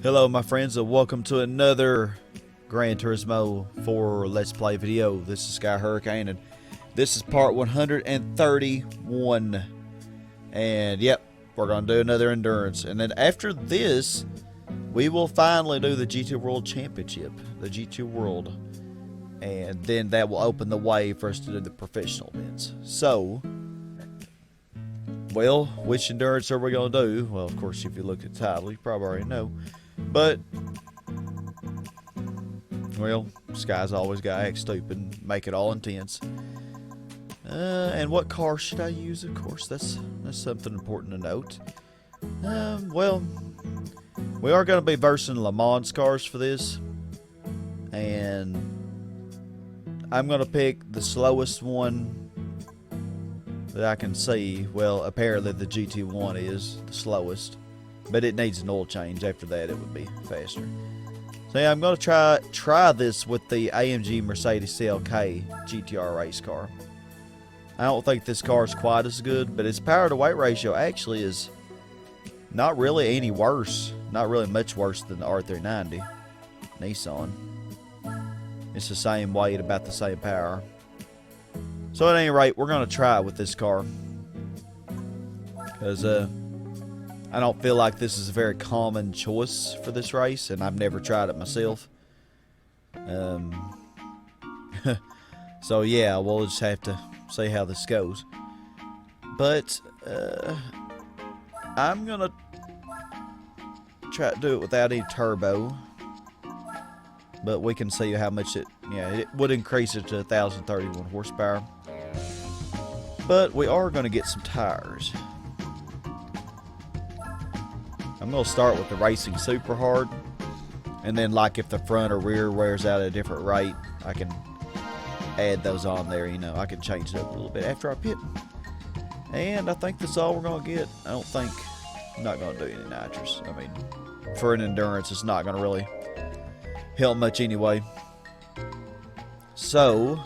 Hello my friends and welcome to another Gran Turismo 4 Let's Play video. This is Sky Hurricane and this is part 131. And yep, we're going to do another endurance. And then after this, we will finally do the GT World Championship, the GT World. And then that will open the way for us to do the professional events. So, well, which endurance are we going to do? Well, of course, if you look at the title, you probably already know. But, well, Sky's always got to act stupid and make it all intense. And what car should I use? Of course, that's something important to note. Well, we are going to be versing Le Mans cars for this. And I'm going to pick the slowest one that I can see. Well, apparently the GT1 is the slowest. But it needs an oil change. After that, it would be faster. So yeah, I'm going to try this with the AMG Mercedes CLK GTR race car. I don't think this car is quite as good, but its power to weight ratio actually is not really any worse. Not really much worse than the R390 Nissan. It's the same weight, about the same power. So at any rate, we're going to try it with this car. Because, I don't feel like this is a very common choice for this race, and I've never tried it myself. So yeah, we'll just have to see how this goes. But I'm gonna try to do it without any turbo. But we can see how much it would increase it to 1,031 horsepower. But we are gonna get some tires. I'm going to start with the racing super hard, and then like if the front or rear wears out at a different rate, I can add those on there, you know, I can change it up a little bit after I pit. And I think that's all we're going to get. I'm not going to do any nitrous. I mean, for an endurance, it's not going to really help much anyway. So,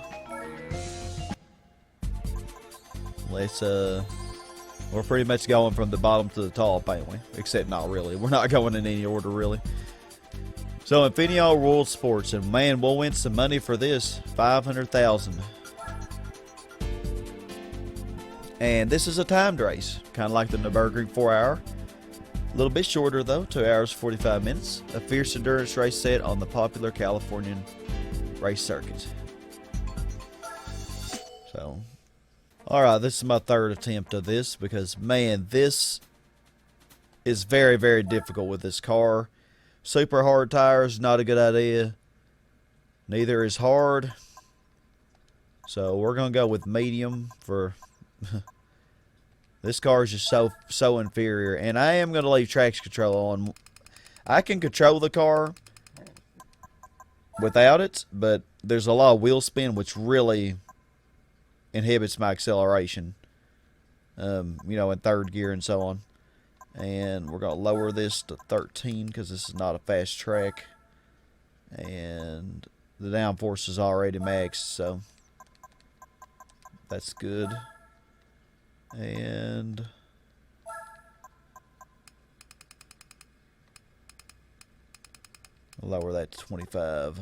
let's, we're pretty much going from the bottom to the top, ain't we? Except not really. We're not going in any order, really. So, Infineon World Sports. And, man, we'll win some money for this. $500,000. And this is a timed race. Kind of like the Nürburgring 4-hour. A little bit shorter, though. 2 hours, 45 minutes. A fierce endurance race set on the popular Californian race circuit. So... alright, this is my third attempt of this because, man, this is very, very difficult with this car. Super hard tires, not a good idea. Neither is hard. So we're going to go with medium for... this car is just so inferior. And I am going to leave traction control on. I can control the car without it, but there's a lot of wheel spin, which really... inhibits my acceleration, you know, in third gear and so on. And we're going to lower this to 13 because this is not a fast track. And the downforce is already maxed, so that's good. And lower that to 25.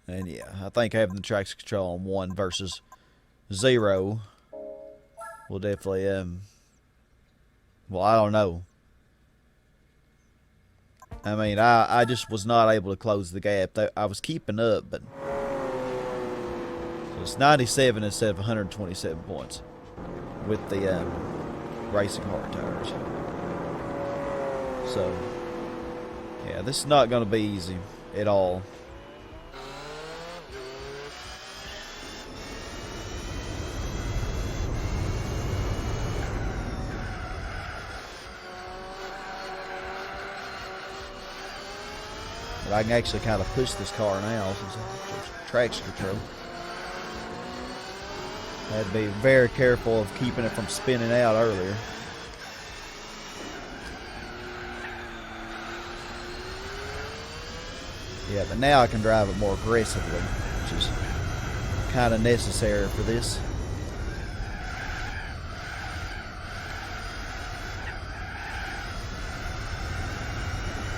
And yeah, I think having the traction control on 1 versus 0 will definitely, well, I don't know. I mean, I just was not able to close the gap. I was keeping up, but so it's 97 instead of 127 points with the racing hard tires. So, yeah, this is not going to be easy at all. I can actually kind of push this car now since there's traction control. I had to be very careful of keeping it from spinning out earlier. Yeah, but now I can drive it more aggressively, which is kind of necessary for this.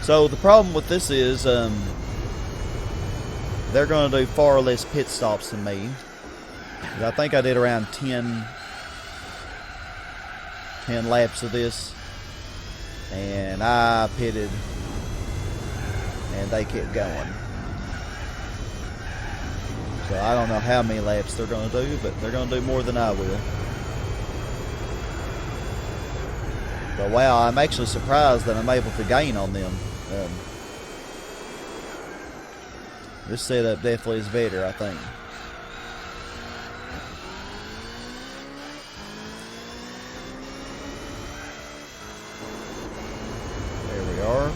So the problem with this is they're going to do far less pit stops than me. I think I did around 10 laps of this, and I pitted and they kept going. So I don't know how many laps they're going to do, but they're going to do more than I will. But wow, I'm actually surprised that I'm able to gain on them. This setup definitely is better, I think. There we are.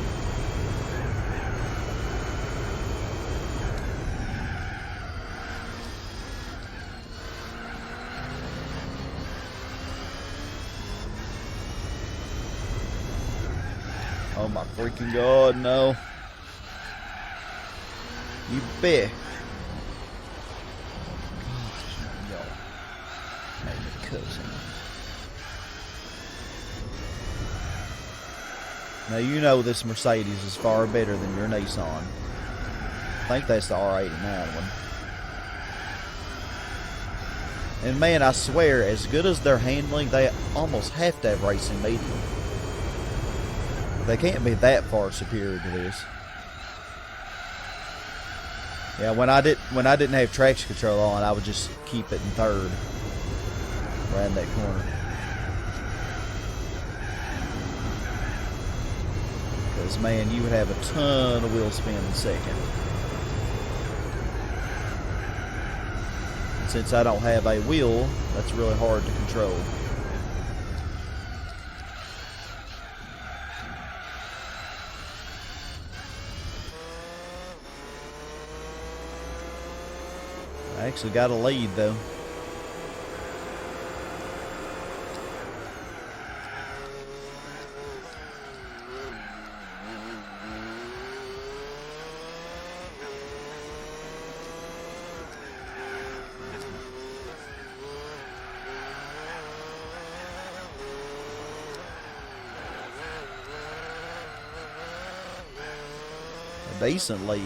Oh my freaking God, no. You bet. Now you know this Mercedes is far better than your Nissan. I think that's the R89 one. And man, I swear, as good as they're handling, they almost have to have racing medium. They can't be that far superior to this. Yeah, when I didn't have traction control on, I would just keep it in third around that corner. Because man, you would have a ton of wheel spin in second. And since I don't have a wheel, that's really hard to control. I actually got a lead though. A decent lead.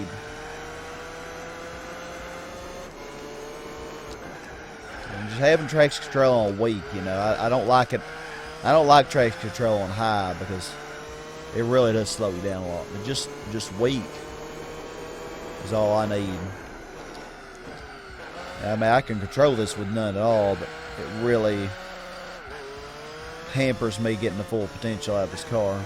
Just having traction control on weak, you know, I don't like it. I don't like traction control on high because it really does slow you down a lot. But just weak is all I need. I mean, I can control this with none at all, but it really hampers me getting the full potential out of this car.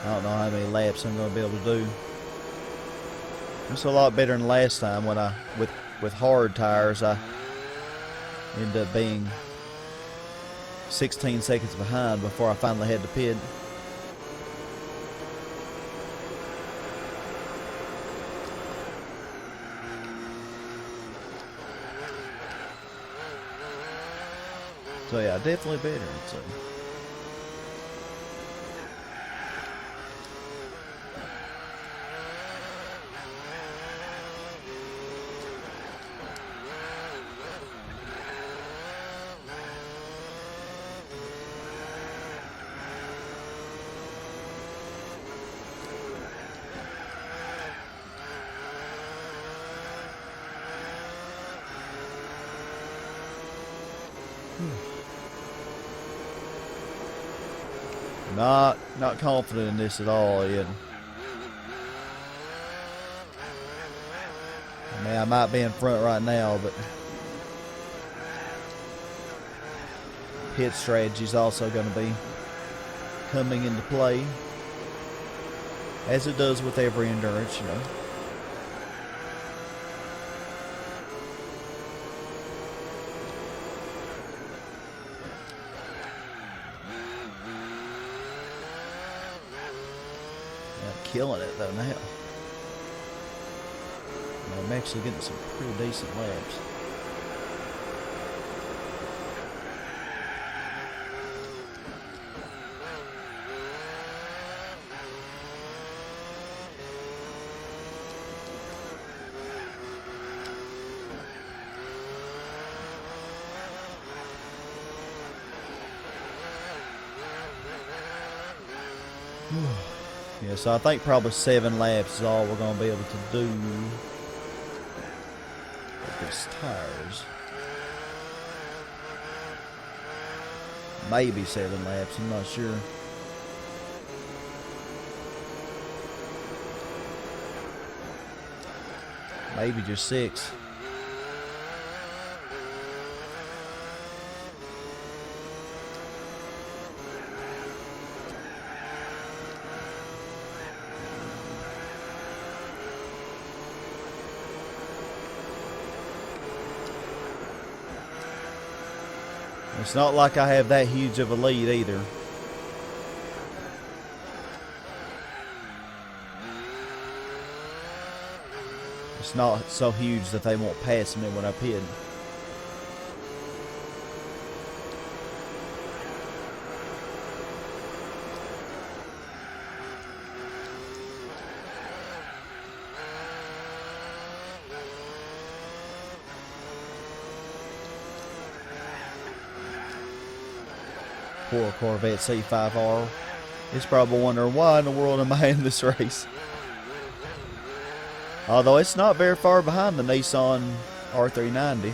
I don't know how many laps I'm going to be able to do. It's a lot better than last time when with hard tires I ended up being 16 seconds behind before I finally had to pit. So yeah, definitely better. So. Not confident in this at all yet. I mean, I might be in front right now, but pit strategy is also going to be coming into play, as it does with every endurance, you know. Killing it though now. I'm actually getting some pretty decent laps. Yeah, so I think probably 7 laps is all we're going to be able to do with these tires. Maybe 7 laps, I'm not sure. Maybe just 6. It's not like I have that huge of a lead either. It's not so huge that they won't pass me when I pit. Poor Corvette C5R. It's probably wondering why in the world am I in this race. Although it's not very far behind the Nissan R390.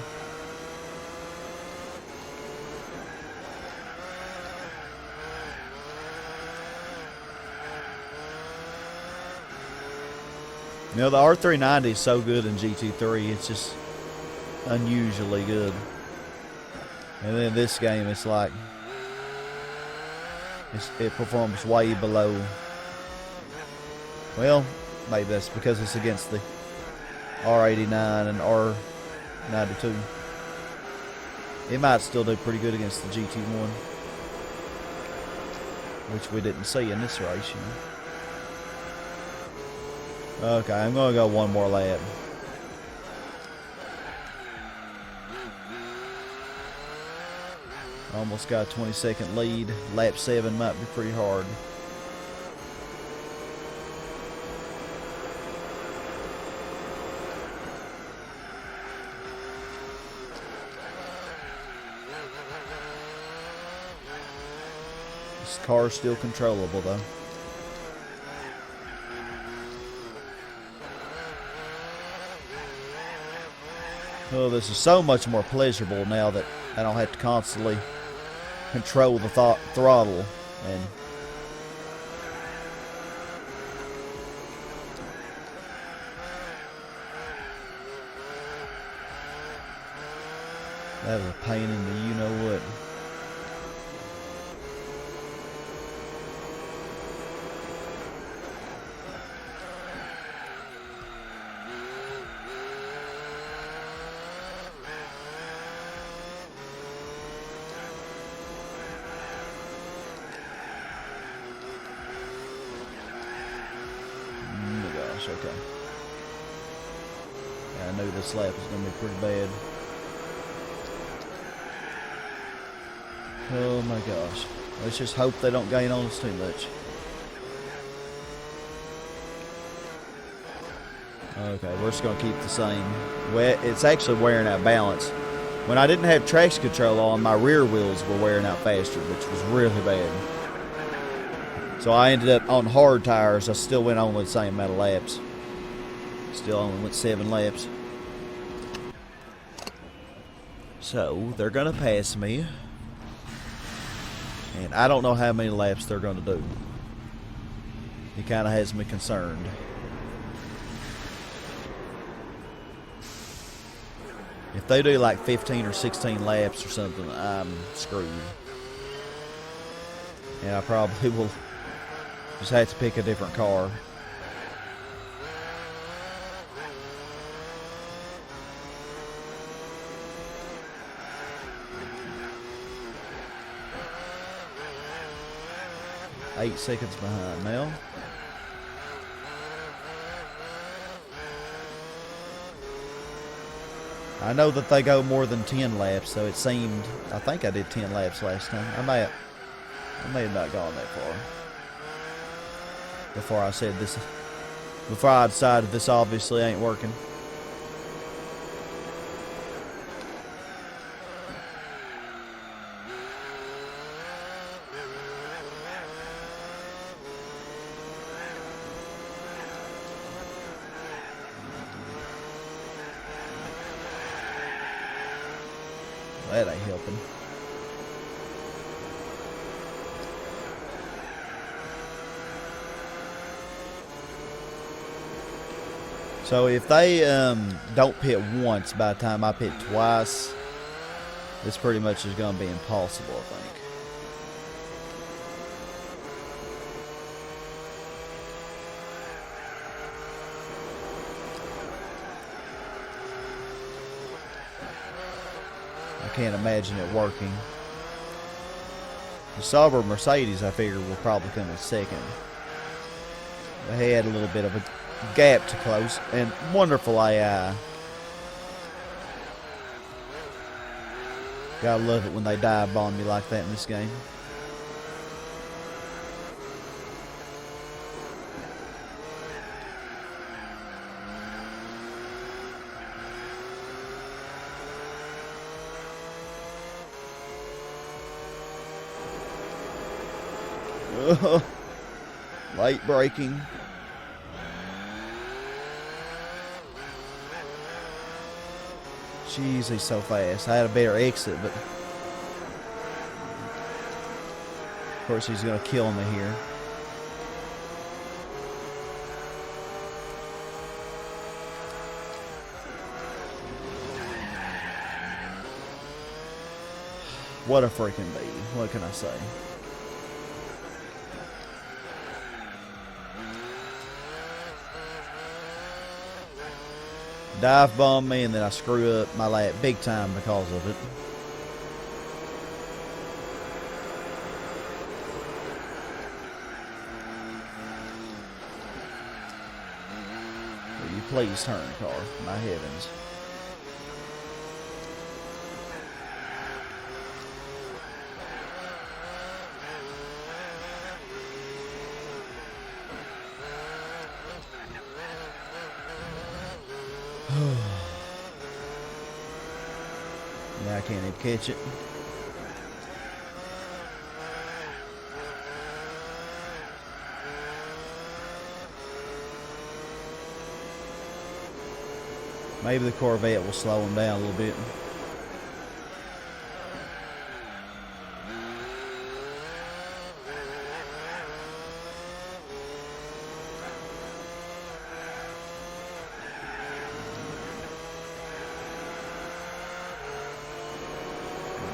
You know, the R390 is so good in GT3, it's just unusually good. And then this game, it's like, it performs way below. Well, maybe that's because it's against the R89 and R92. It might still do pretty good against the GT1, which we didn't see in this race, you know. Okay, I'm going to go one more lap. Almost got a 20-second lead. Lap 7 might be pretty hard. This car's still controllable though. Oh, this is so much more pleasurable now that I don't have to constantly control the throttle and that was a pain in the you-know-what. Okay. Yeah, I knew this lap was going to be pretty bad. Oh my gosh. Let's just hope they don't gain on us too much. Okay, we're just going to keep the same. Well, it's actually wearing out balance. When I didn't have traction control on, my rear wheels were wearing out faster, which was really bad. So I ended up on hard tires. I still went on with the same amount of laps. Still only went 7 laps. So they're going to pass me. And I don't know how many laps they're going to do. It kind of has me concerned. If they do like 15 or 16 laps or something, I'm screwed. And I probably will just have to pick a different car. Eight seconds behind now. I know that they go more than 10 laps, so it seemed, I think I did 10 laps last time. I may have not gone that far. Before I decided this obviously ain't working. That ain't helping. So if they don't pit once by the time I pit twice, this pretty much is going to be impossible, I think. I can't imagine it working. The Sauber Mercedes, I figured, will probably come in second. They had a little bit of a gap to close, and wonderful AI. Gotta love it when they dive bomb me like that in this game. Late braking. Jeez, he's so fast. I had a better exit, but of course he's gonna kill me here. What a freaking baby. What can I say? Dive bomb me, and then I screw up my lap big time because of it. Will you please turn, car? My heavens. Yeah, I can't even catch it. Maybe the Corvette will slow him down a little bit.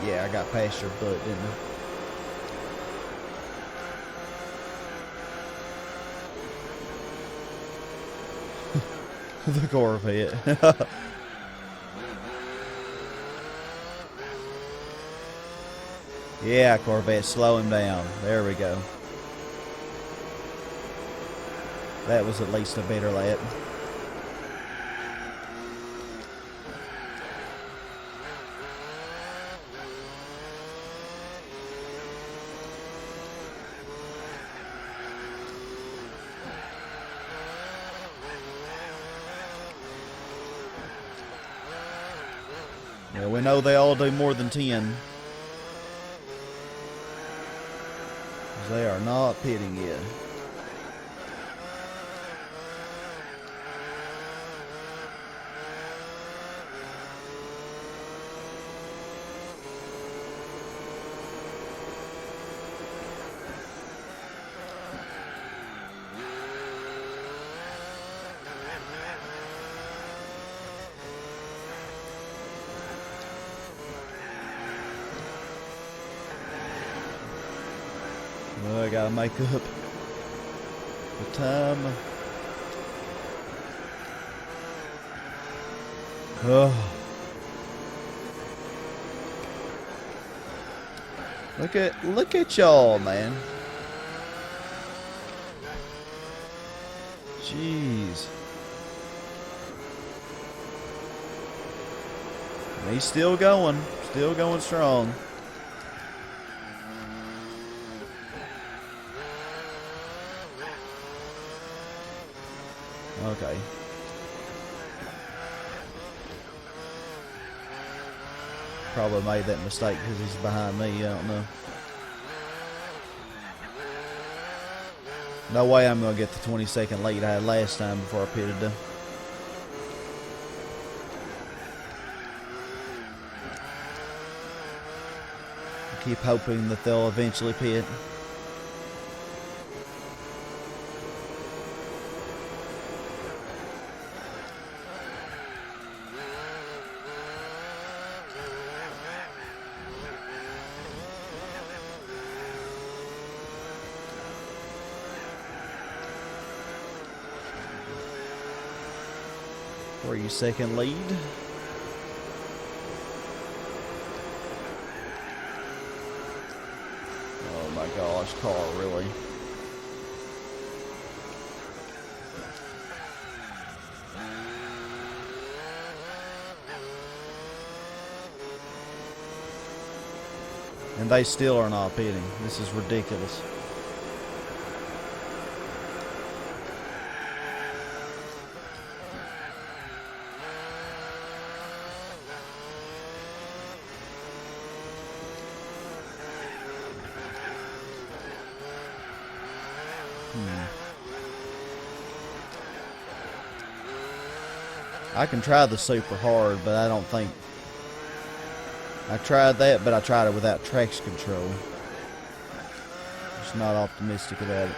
Yeah, I got past your butt, didn't I? The Corvette. Yeah, Corvette, slow him down. There we go. That was at least a better lap. Yeah, we know they all do more than 10. They are not pitting yet. Well, I gotta make up the time. Oh. Look at y'all, man. Jeez. He's still going strong. Okay. Probably made that mistake because he's behind me. I don't know. No way I'm going to get the 20-second lead I had last time before I pitted though. Keep hoping that they'll eventually pit. For your second lead. Oh my gosh, car, really? And they still are not pitting. This is ridiculous. I can try the super hard, but I don't think... I tried that, but I tried it without traction control. Just not optimistic about it.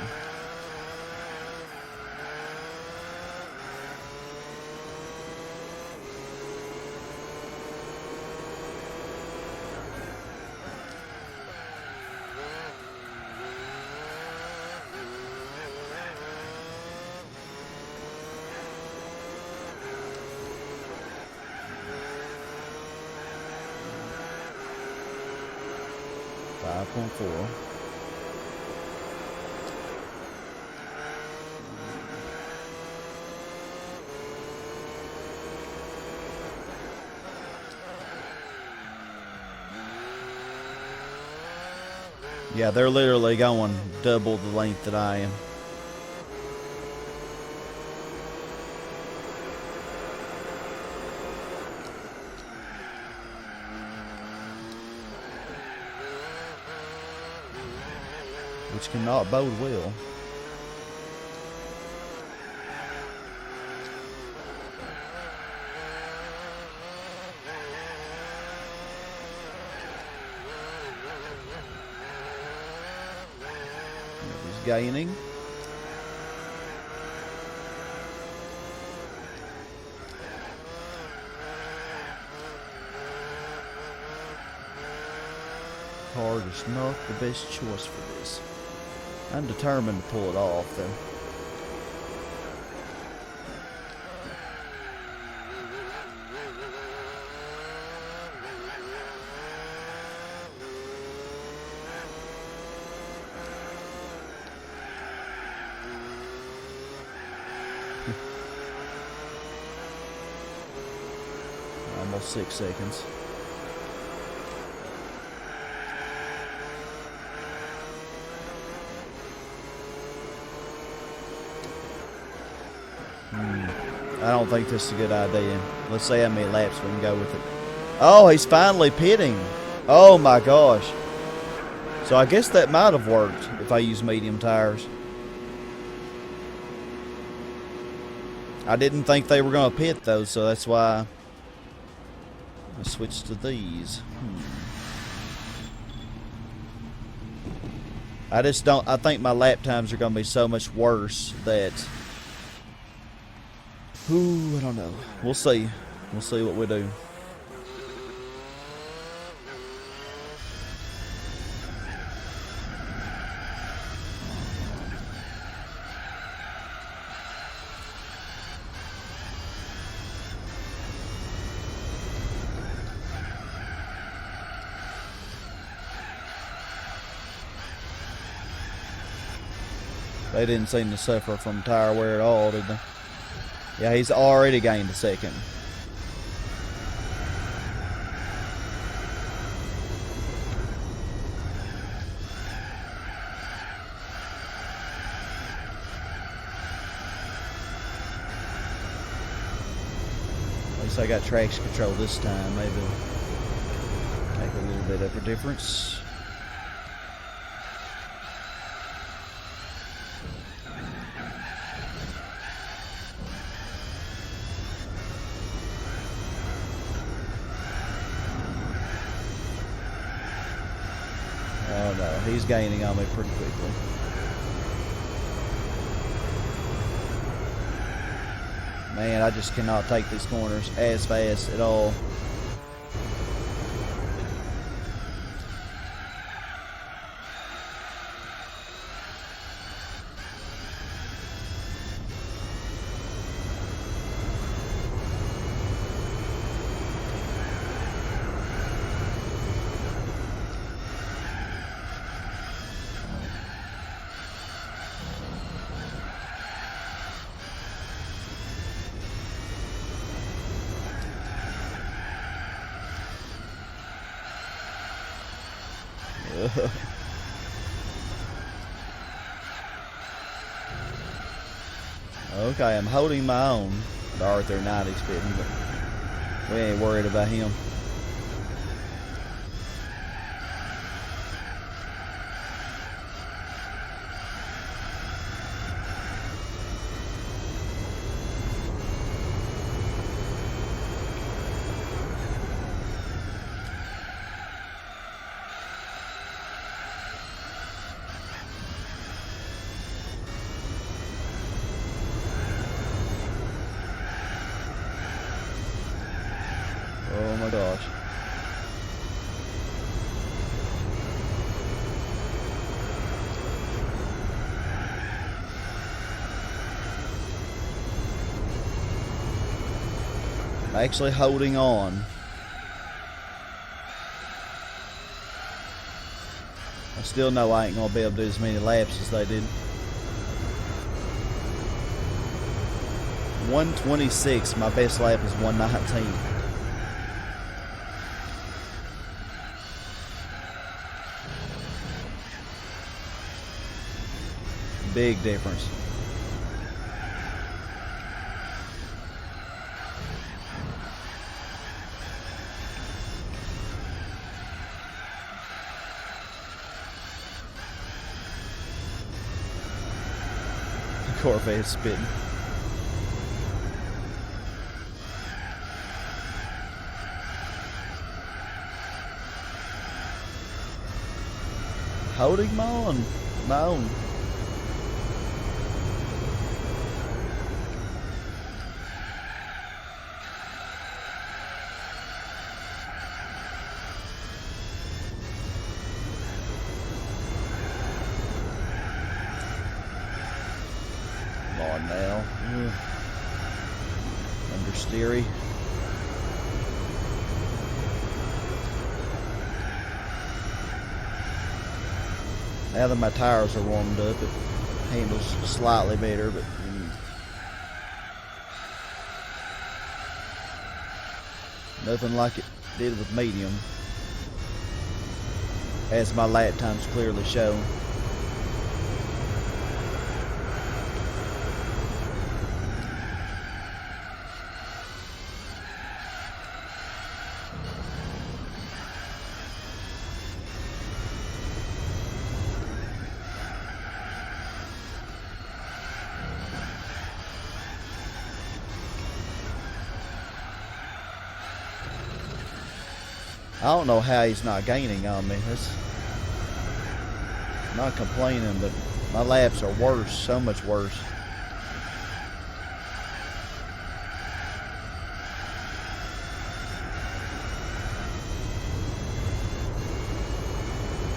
.4. Yeah, they're literally going double the length that I am. Which cannot bode well. He's gaining. Car is not the best choice for this. I'm determined to pull it off, though. Almost 6 seconds. I don't think this is a good idea. Let's see how many laps we can go with it. Oh, he's finally pitting. Oh my gosh. So I guess that might have worked if I use medium tires. I didn't think they were going to pit though, so that's why I switched to these. I just don't, I think my lap times are going to be so much worse that... Ooh, I don't know. We'll see. We'll see what we do. They didn't seem to suffer from tire wear at all, did they? Yeah, he's already gained a second. At least I got traction control this time. Maybe it'll make a little bit of a difference. he's gaining on me pretty quickly. Man, I just cannot take these corners as fast at all. Okay, I'm holding my own. The R390's fitting, but we ain't worried about him. Oh my gosh. I'm actually holding on. I still know I ain't gonna be able to do as many laps as they did. 126, my best lap is 119. Big difference. The Corvette's spitting. Holding my own. Come on now. Understeery. Now that my tires are warmed up, it handles slightly better, but nothing like it did with medium, as my lap times clearly show. I don't know how he's not gaining on me. I'm not complaining, but my laps are worse, so much worse.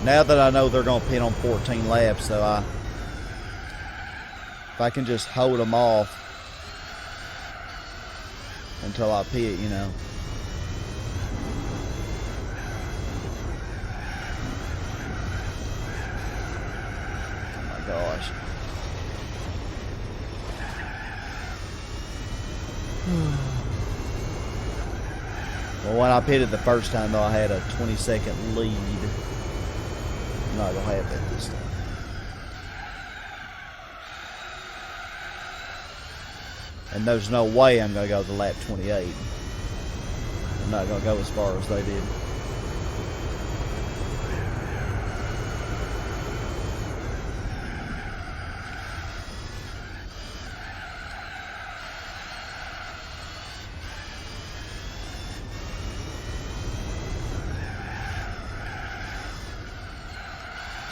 Now that I know they're going to pit on 14 laps, so if I can just hold them off until I pit, you know. Gosh. Well, when I pitted the first time, though, I had a 20-second lead. I'm not going to have that this time. And there's no way I'm going to go to lap 28. I'm not going to go as far as they did.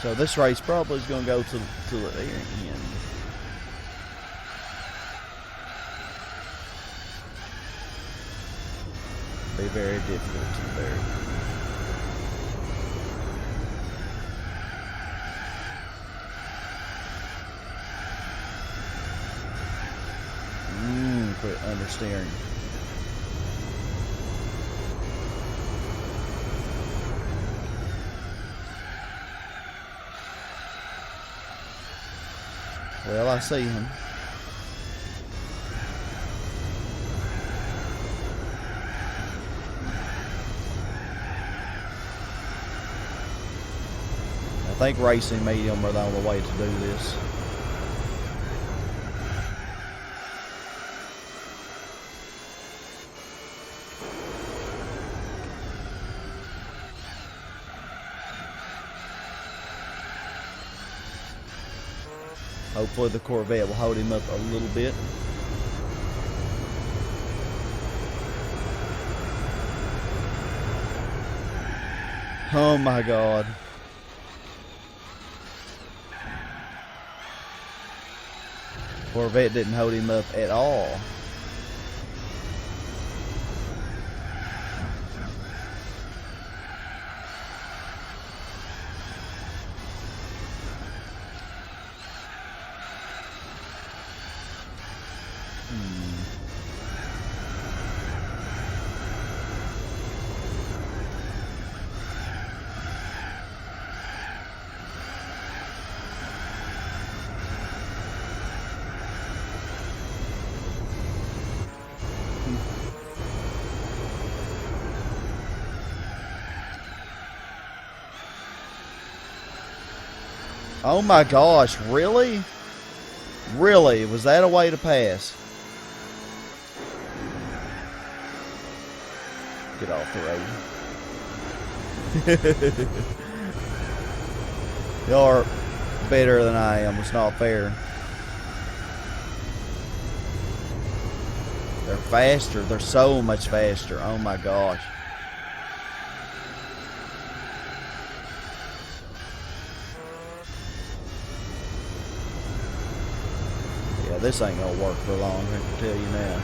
So this race probably is going to go to the end. Be very difficult to bear. Quit understeering. Well, I see him. I think racing medium are the only way to do this. Hopefully the Corvette will hold him up a little bit. Oh my God. Corvette didn't hold him up at all. Oh my gosh, really? Really? Was that a way to pass? Get off the road. Y'all are better than I am. It's not fair. They're faster. They're so much faster. Oh my gosh. Yeah, this ain't gonna work for long, I can tell you now.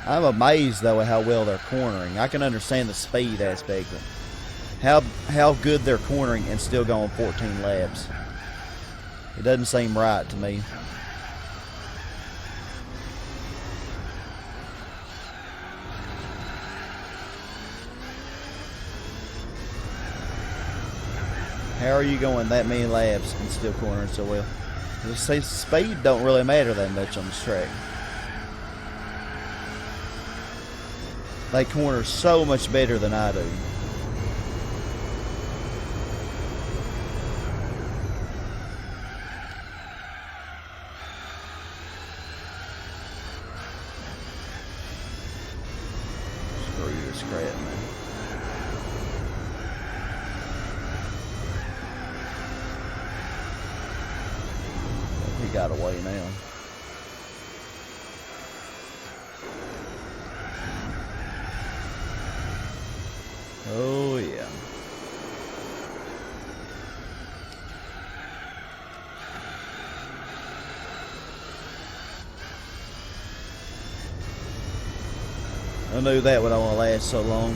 I'm amazed though at how well they're cornering. I can understand the speed aspect, but how good they're cornering and still going 14 laps. It doesn't seem right to me. How are you going that many laps and still cornering so well? The speed don't really matter that much on this track. They corner so much better than I do. Screw this crap, man. He got away now. Oh yeah. I knew that would only last so long.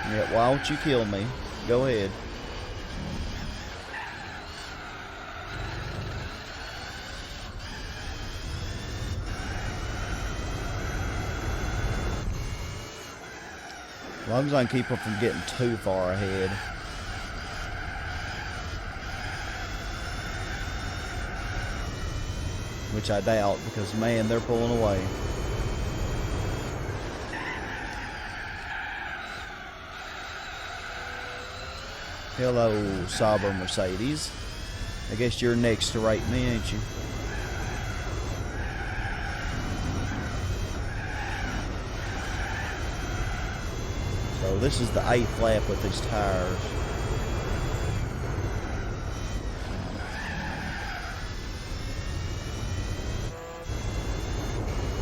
Yeah, why don't you kill me? Go ahead. As long as I can keep them from getting too far ahead. Which I doubt, because man, they're pulling away. Hello, Sauber Mercedes. I guess you're next to rate me, ain't you? So this is the 8th lap with these tires.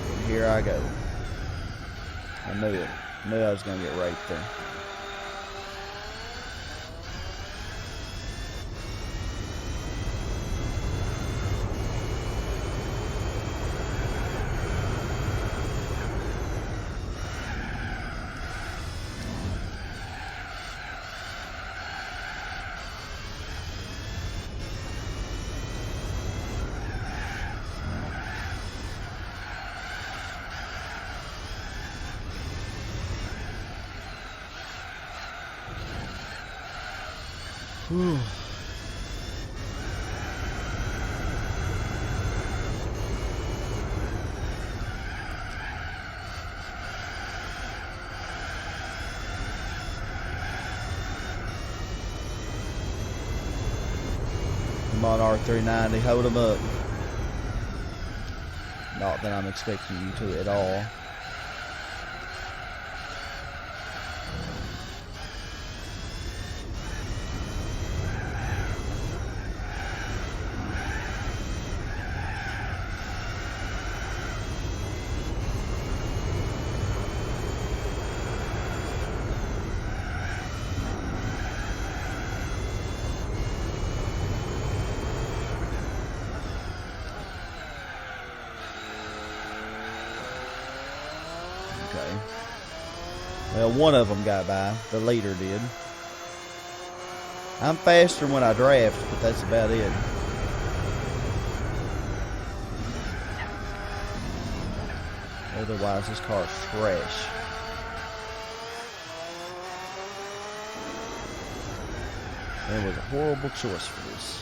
And here I go. I knew it. I knew I was going to get raped there. Whew. Come on, R390, hold them up. Not that I'm expecting you to at all. Okay. Well, one of them got by. The leader did. I'm faster when I draft, but that's about it. Otherwise, this car's trash. It was a horrible choice for this.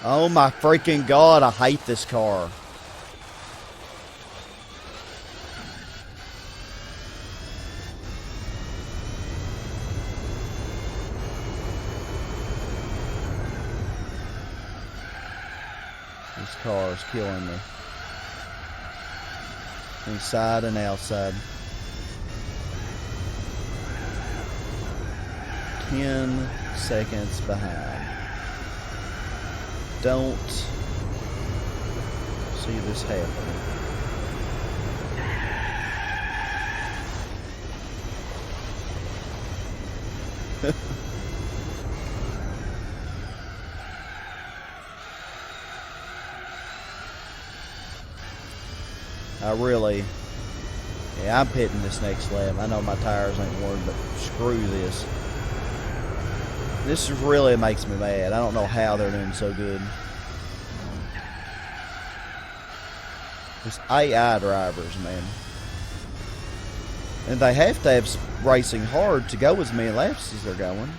Oh my freaking God, I hate this car. This car is killing me. Inside and outside. 10 seconds behind. Don't see this happening. I'm pitting this next lap. I know my tires ain't worn, but screw this. This really makes me mad. I don't know how they're doing so good. These AI drivers, man. And they have to have racing hard to go as many laps as they're going.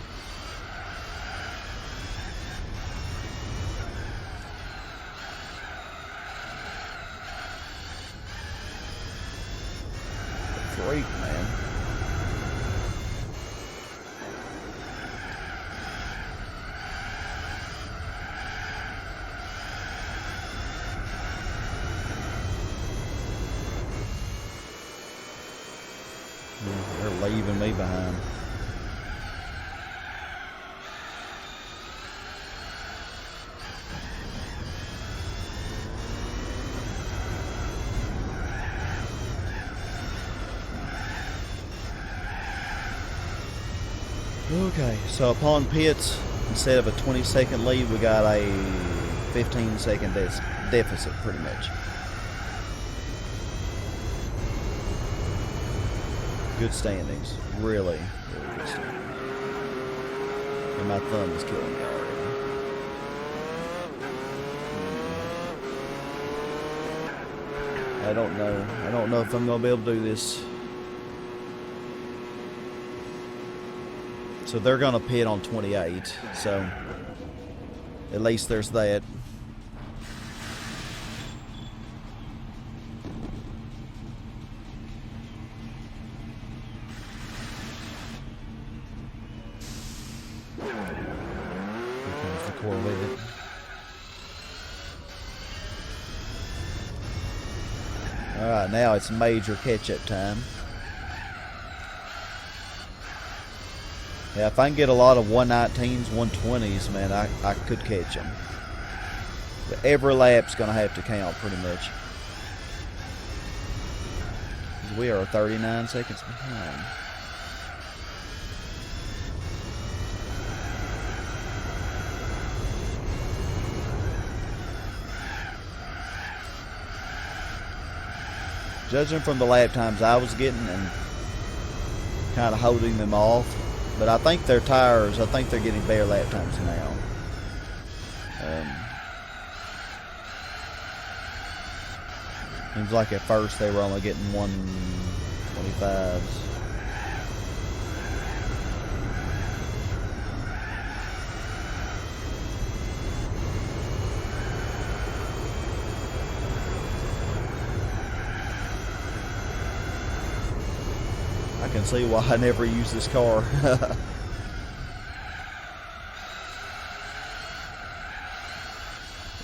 Freak, man. They're leaving me behind. Okay, so upon pits, instead of a 20-second lead, we got a 15-second deficit, pretty much. Good standings. Really, really good standings. And my thumb is killing me already. I don't know. I don't know if I'm going to be able to do this. So they're going to pit on 28. So at least there's that. Here comes the Corvette. Alright, now it's major catch-up time. Yeah, if I can get a lot of 119s, 120s, man, I could catch them. But every lap's going to have to count pretty much. We are 39 seconds behind. Judging from the lap times I was getting and kind of holding them off, but I think their tires, I think they're getting better lap times now. Seems like at first they were only getting 125s. I can see why I never use this car.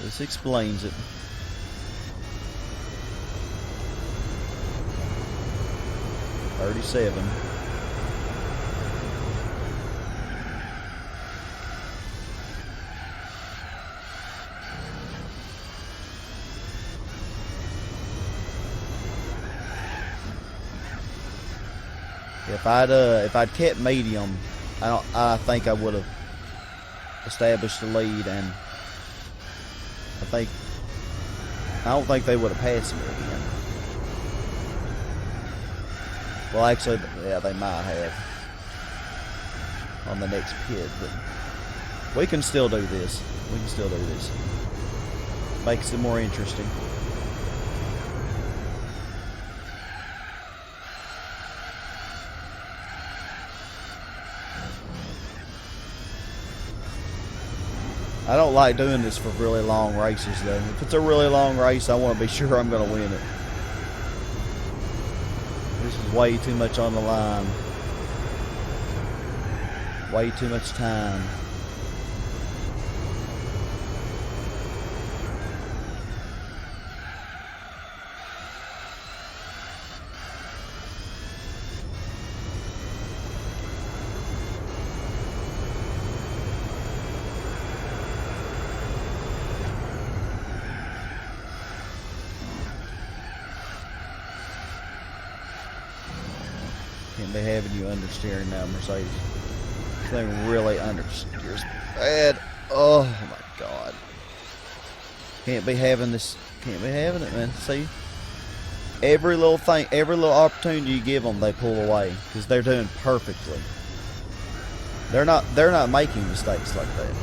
This explains it. $37. If I'd kept medium, I think I would have established the lead, and I don't think they would have passed me again. Well, actually, yeah, they might have on the next pit, but we can still do this. We can still do this. Makes it more interesting. I don't like doing this for really long races, though. If it's a really long race, I want to be sure I'm going to win it. This is way too much on the line. Way too much time. Can't be having you understeering now, Mercedes. This thing really understeers bad. Oh my God. Can't be having this. Can't be having it, man. See? Every little thing, every little opportunity you give them, they pull away because they're doing perfectly. They're not making mistakes like that.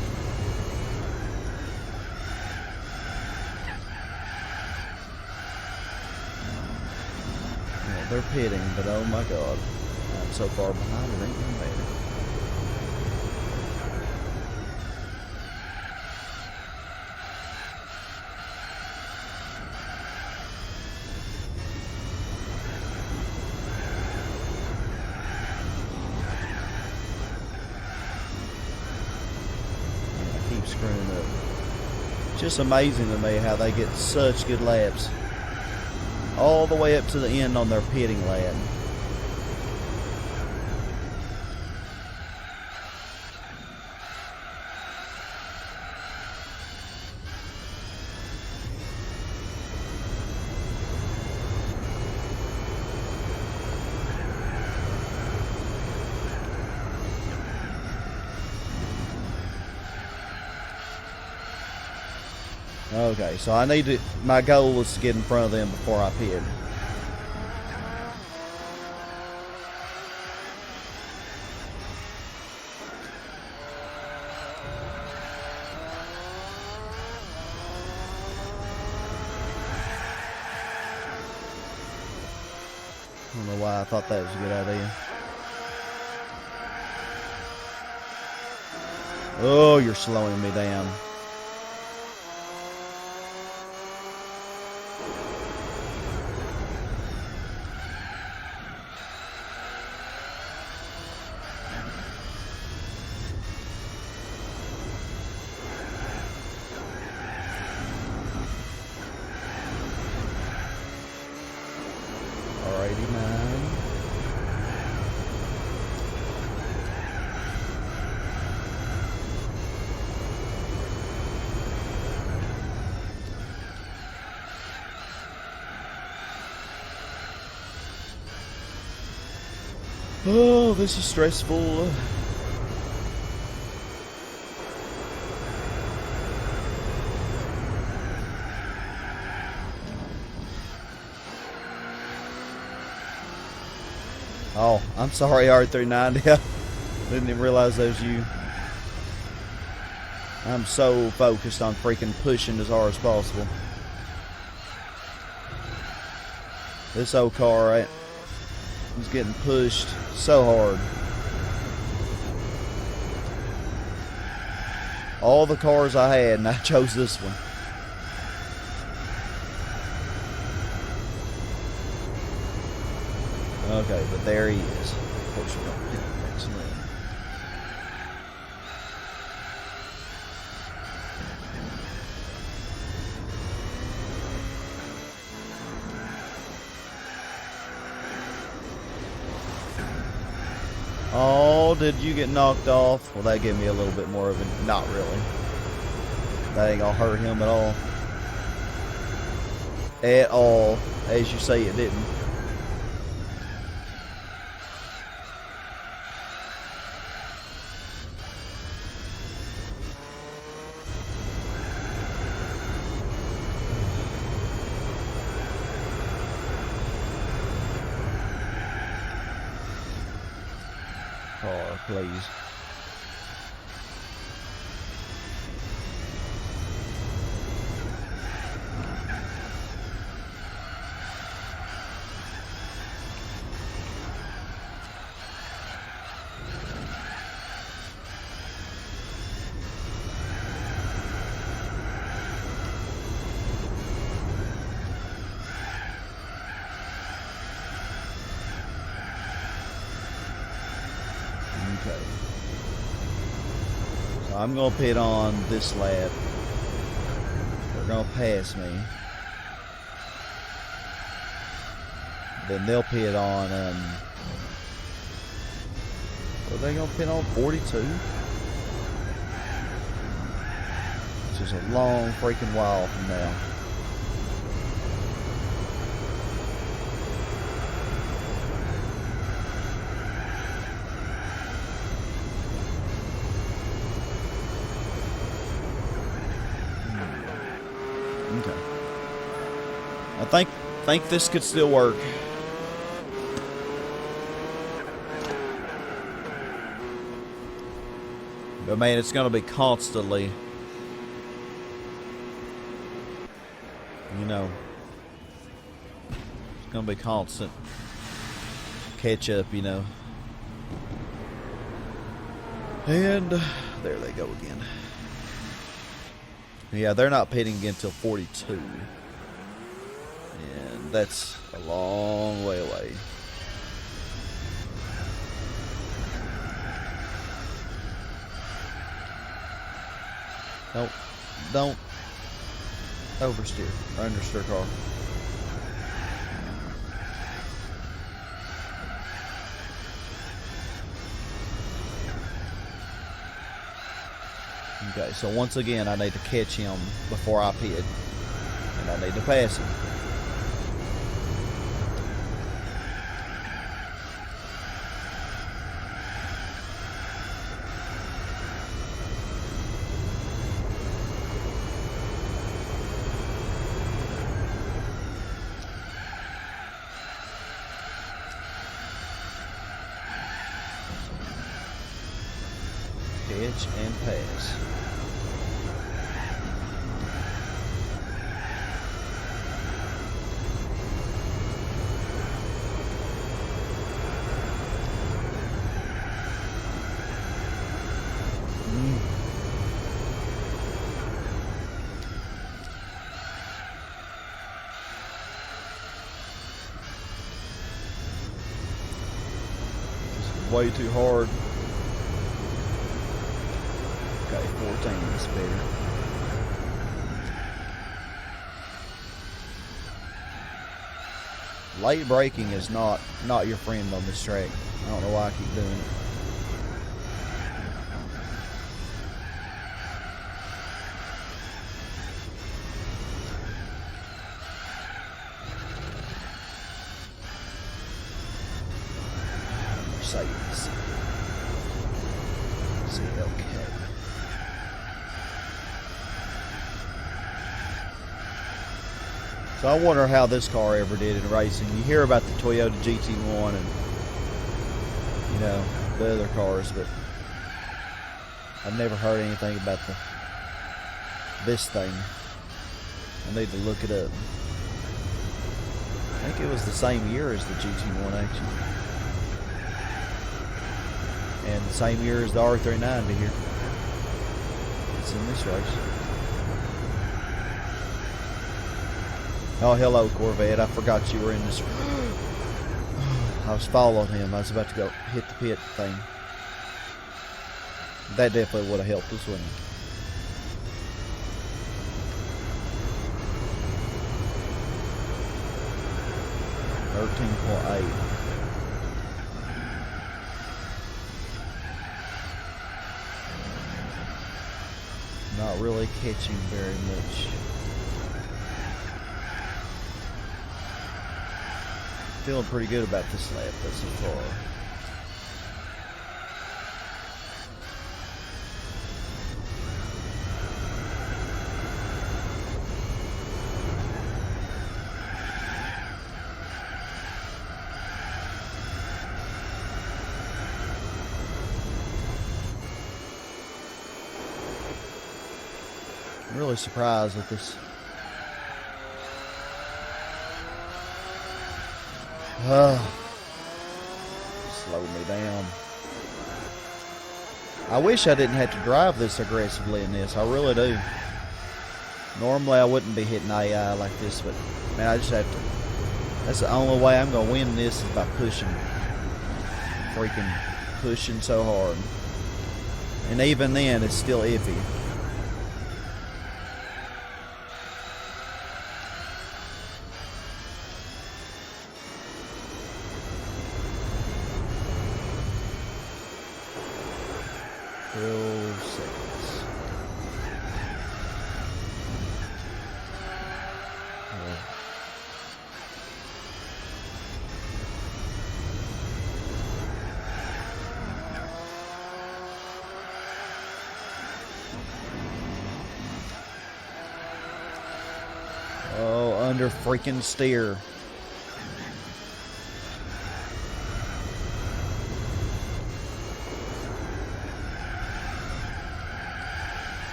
Yeah, they're pitting, but oh my God. I'm so far behind, it ain't gonna matter. I keep screwing up. It's just amazing to me how they get such good laps. All the way up to the end on their pitting lap. Okay, so I need to, my goal is to get in front of them before I pit. I don't know why I thought that was a good idea. Oh, you're slowing me down. Oh, this is stressful. Oh, I'm sorry, R390. I didn't even realize that was you. I'm so focused on freaking pushing as hard as possible. This old car, right, is getting pushed so hard. All the cars I had, and I chose this one. Okay, but there he is. Of course, we're going to hit the next one. Oh, did you get knocked off? Well, that gave me a little bit more of a... Not really. That ain't gonna hurt him at all. At all. As you say, it didn't. Car, please. Okay. So I'm going to pit on this lap. They're going to pass me. Then they'll pit on, are they going to pit on 42? Which is a long freaking while from now. Okay. I think this could still work. But man, it's gonna be constantly, you know, it's gonna be constant catch up, you know. And there they go again. Yeah, they're not pitting again until 42. And that's a long way away. Nope. Don't oversteer or understeer car. Okay, so once again, I need to catch him before I pit, and I need to pass him. Catch and pass. Way too hard. Okay, 14 is better. Late braking is not your friend on this track. I don't know why I keep doing it. Mercedes. CLK. So I wonder how this car ever did in racing. You hear about the Toyota GT1 and, you know, the other cars, but I've never heard anything about this thing. I need to look it up. I think it was the same year as the GT1 actually. And the same year as the R390 here. It's in this race. Oh, hello, Corvette. I forgot you were in this. I was following him. I was about to go hit the pit thing. That definitely would have helped us, wouldn't it? .8. Not really catching very much. Feeling pretty good about this lap so far. I'm really surprised with this. Slow me down. I wish I didn't have to drive this aggressively in this. I really do. Normally I wouldn't be hitting AI like this, but man, I just have to. That's the only way I'm gonna win this is by pushing. Freaking pushing so hard. And even then it's still iffy. Oh, under freaking steer.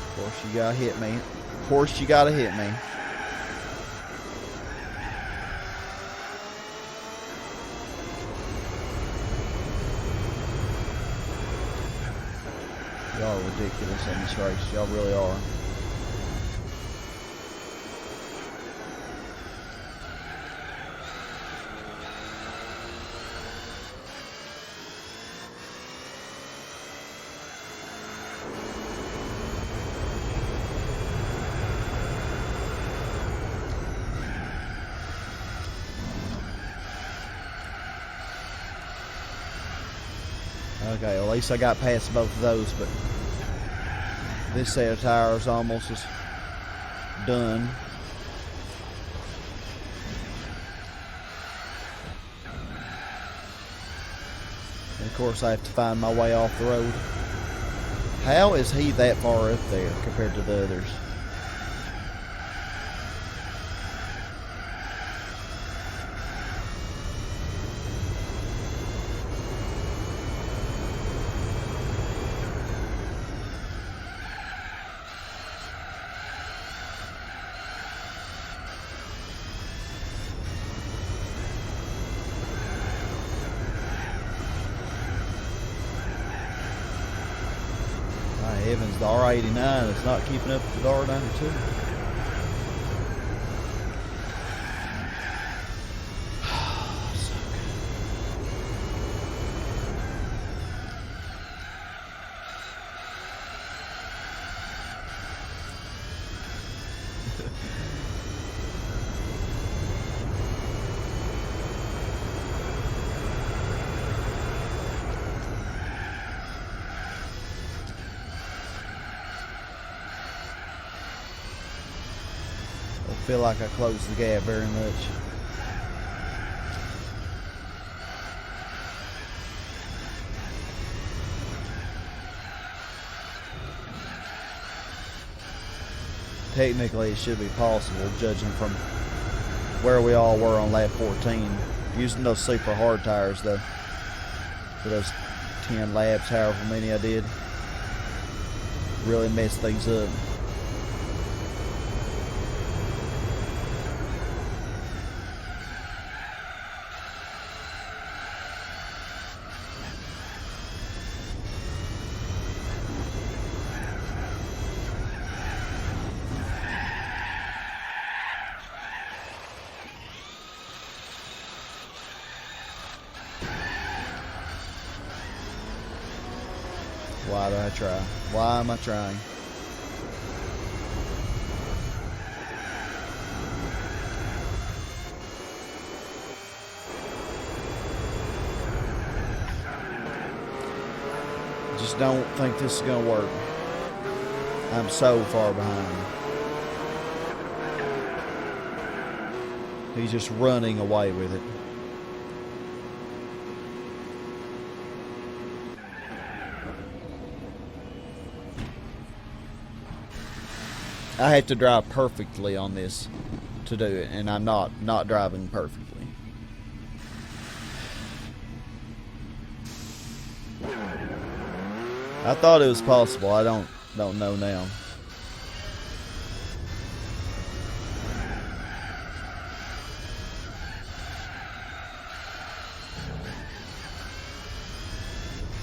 Of course, you gotta hit me. Of course, you gotta hit me. Y'all are ridiculous in this race. Y'all really are. Okay, well, at least I got past both of those, but this set of tires almost is done. And of course, I have to find my way off the road. How is he that far up there compared to the others? Evans, the R89 is not keeping up with the R92. feel like I closed the gap very much. Technically, it should be possible, judging from where we all were on lap 14. Using those super hard tires, though, for those 10 laps, however many I did, really messed things up. Why do I try? Why am I trying? Just don't think this is going to work. I'm so far behind. He's just running away with it. I have to drive perfectly on this to do it, and I'm not driving perfectly. I thought it was possible. I don't know now.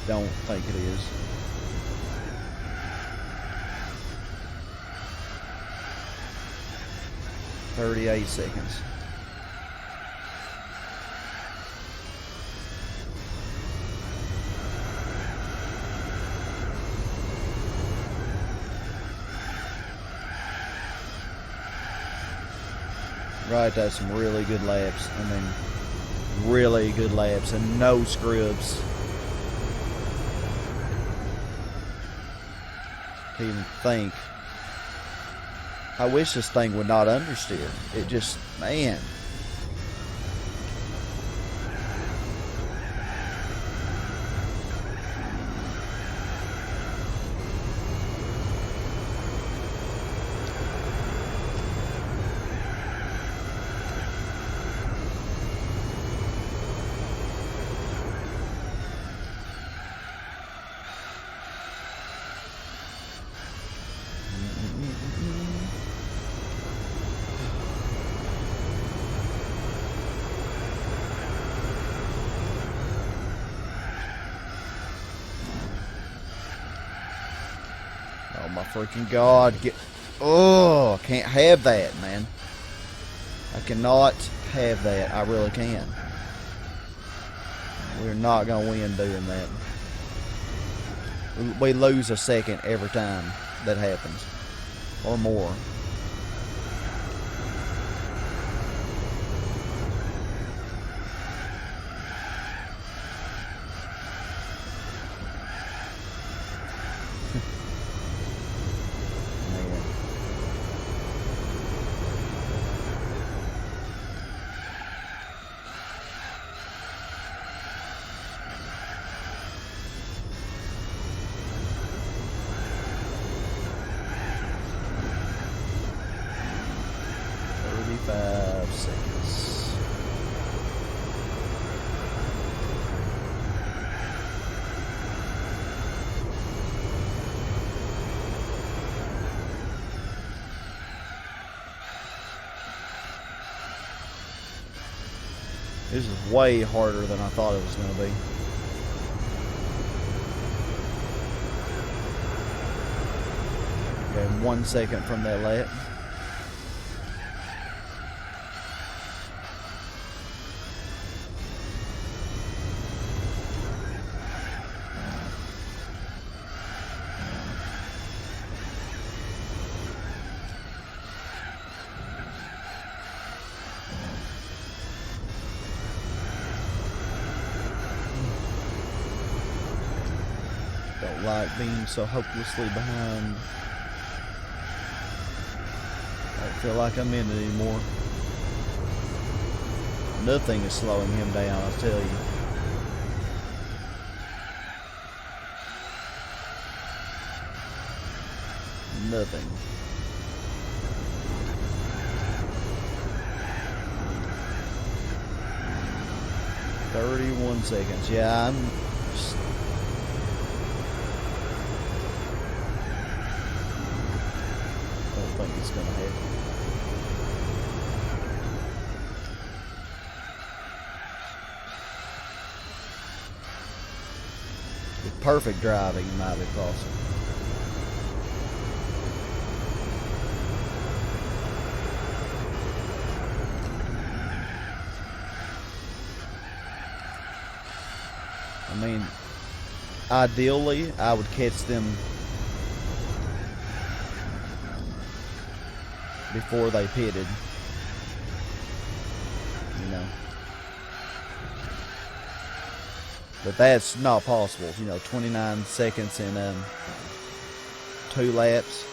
Don't think it is. $38 seconds. Right, that's some really good laps. I mean, really good laps and no scrubs. Can't even think. I wish this thing would not understeer. It just, man. Oh my freaking God, oh, I can't have that, man. I cannot have that, I really can. We're not going to win doing that. We lose a second every time that happens, or more. This is way harder than I thought it was going to be. Okay, 1 second from that lap. Don't like being so hopelessly behind. don't feel like I'm in it anymore. Nothing is slowing him down, I'll tell you. Nothing. "31 seconds. Yeah, I'm just... don't think it's gonna happen. With perfect driving, it might be possible. I mean, ideally, I would catch them before they pitted, you know. But that's not possible, you know, 29 seconds in 2 laps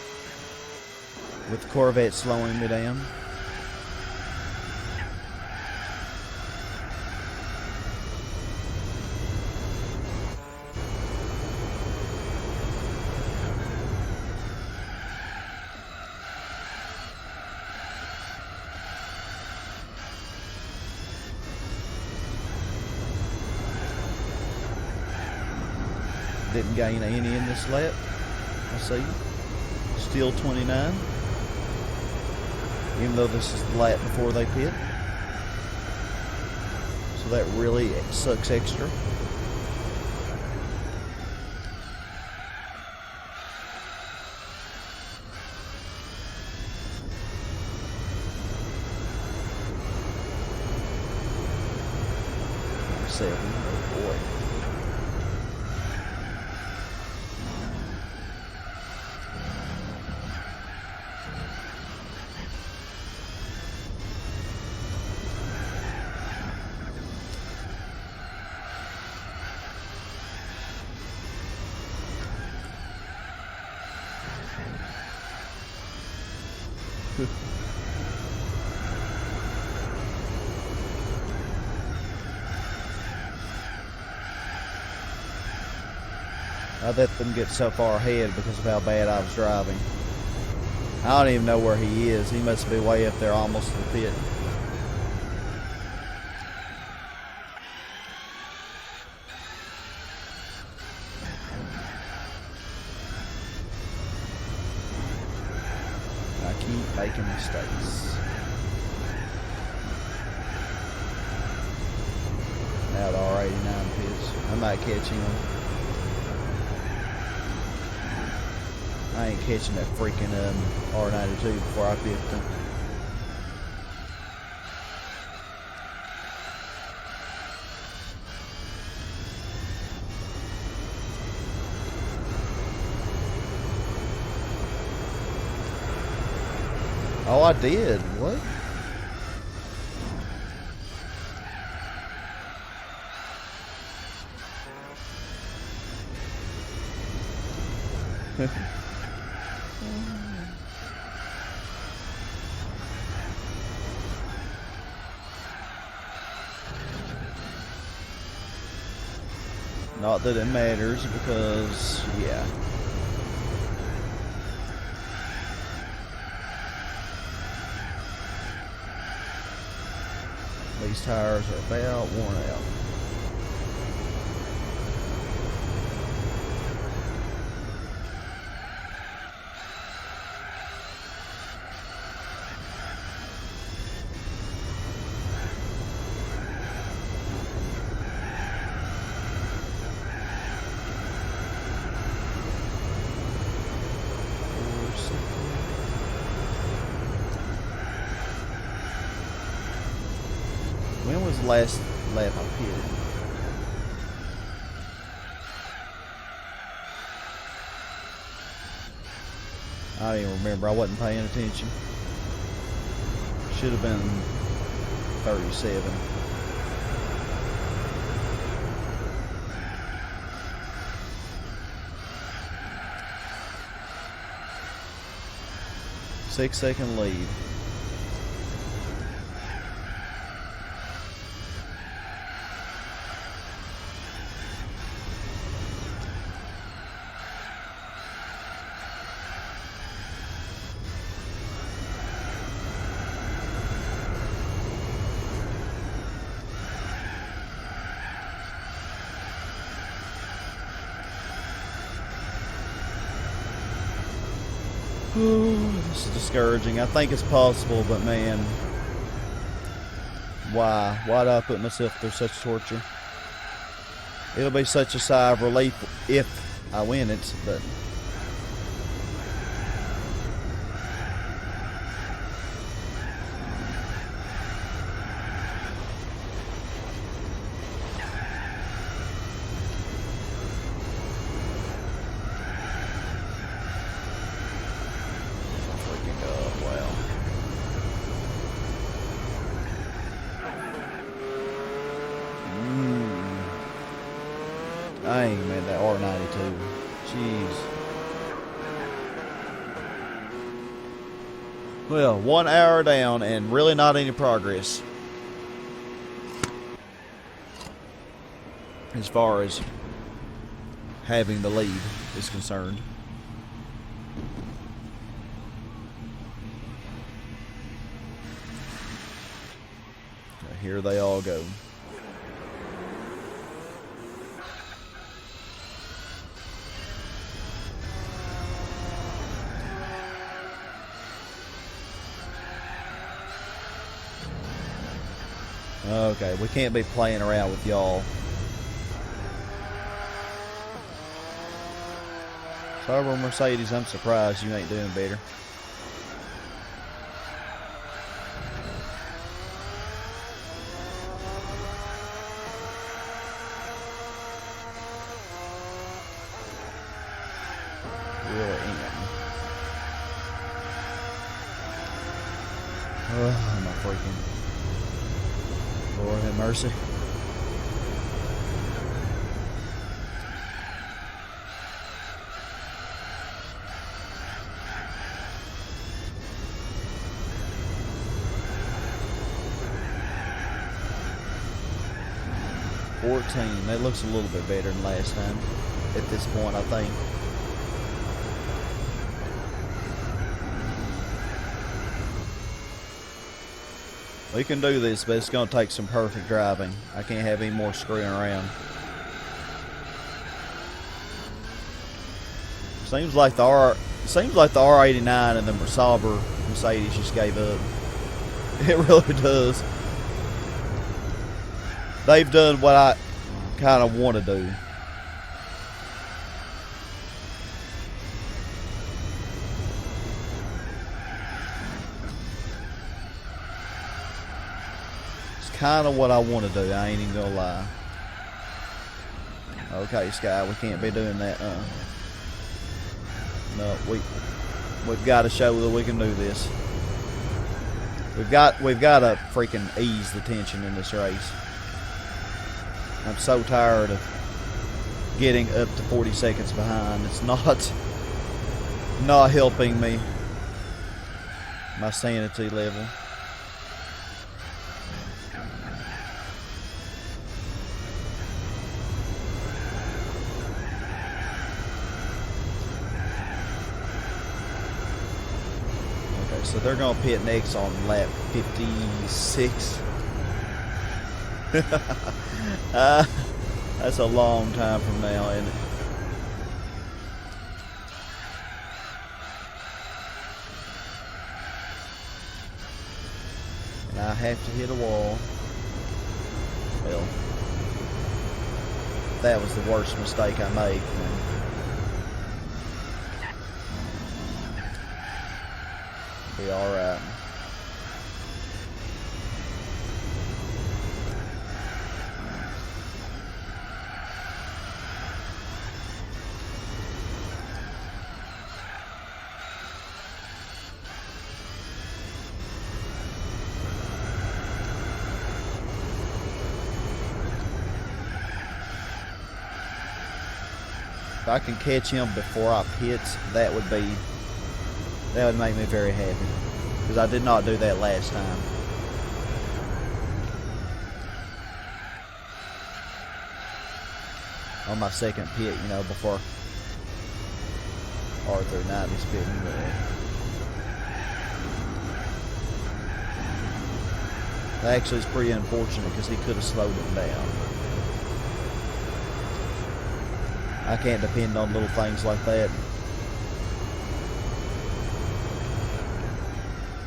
with the Corvette slowing me down. Didn't gain any in this lap. I see. Still 29. Even though this is the lap before they pit. So that really sucks extra. Seven. Oh boy. I let them get so far ahead because of how bad I was driving. I don't even know where he is. He must be way up there almost to the pit. I keep making mistakes. Now the R89 pits. I might catch him. I ain't catching that freaking R92 before I pit them. Oh, I did. What? Not that it matters because, yeah. These tires are about worn out. When was the last lap I pitted? I don't even remember. I wasn't paying attention. Should have been 37. 6-second lead. This is discouraging. I think it's possible, but man, why? Why do I put myself through such torture? It'll be such a sigh of relief if I win it, but dang, man, that R92. Jeez. Well, 1 hour down and really not any progress as far as having the lead is concerned. Okay, here they all go. Okay, we can't be playing around with y'all. However, Mercedes, I'm surprised you ain't doing better. Oh, my freaking Lord have mercy. That looks a little bit better than last time at this point, I think. We can do this, but it's going to take some perfect driving. I can't have any more screwing around. Seems like the R89 and the Sauber Mercedes just gave up. It really does. They've done what I kind of want to do. It's kind of what I want to do. I ain't even gonna lie. Okay, Sky, we can't be doing that. No, we've got to show that we can do this. We've got to freaking ease the tension in this race. I'm so tired of getting up to 40 seconds behind. It's not helping me. My sanity level. Okay, so they're going to pit next on lap 56. That's a long time from now, isn't it? And I have to hit a wall. Well, that was the worst mistake I made, man. Be alright. If I can catch him before I pit, that would be That would make me very happy. Because I did not do that last time. On my second pit, you know, before R390's pit anyway. Actually, it's pretty unfortunate because he could have slowed him down. I can't depend on little things like that.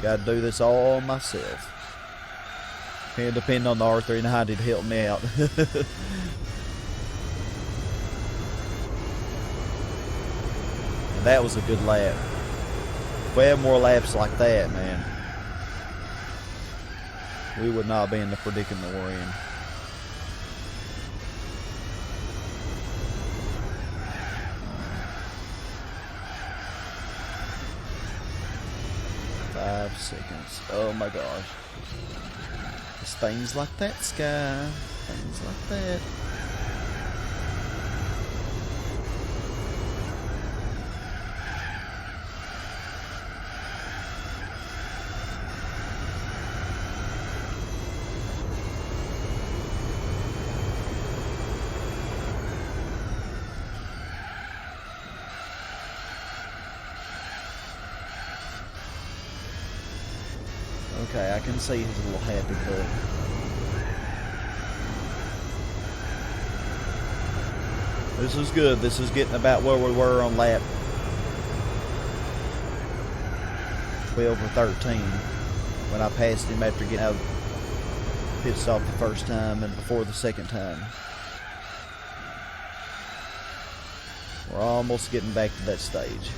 Gotta do this all myself. Can't depend on the R390 to help me out. And that was a good lap. If we had more laps like that, man, we would not be in the predicament we're in. Seconds. Oh my gosh. It's things like that, Sky. Things like that. Okay, I can see he's a little happy though. This is good. This is getting about where we were on lap 12 or 13 when I passed him after getting out of pit stop the first time and before the second time. We're almost getting back to that stage.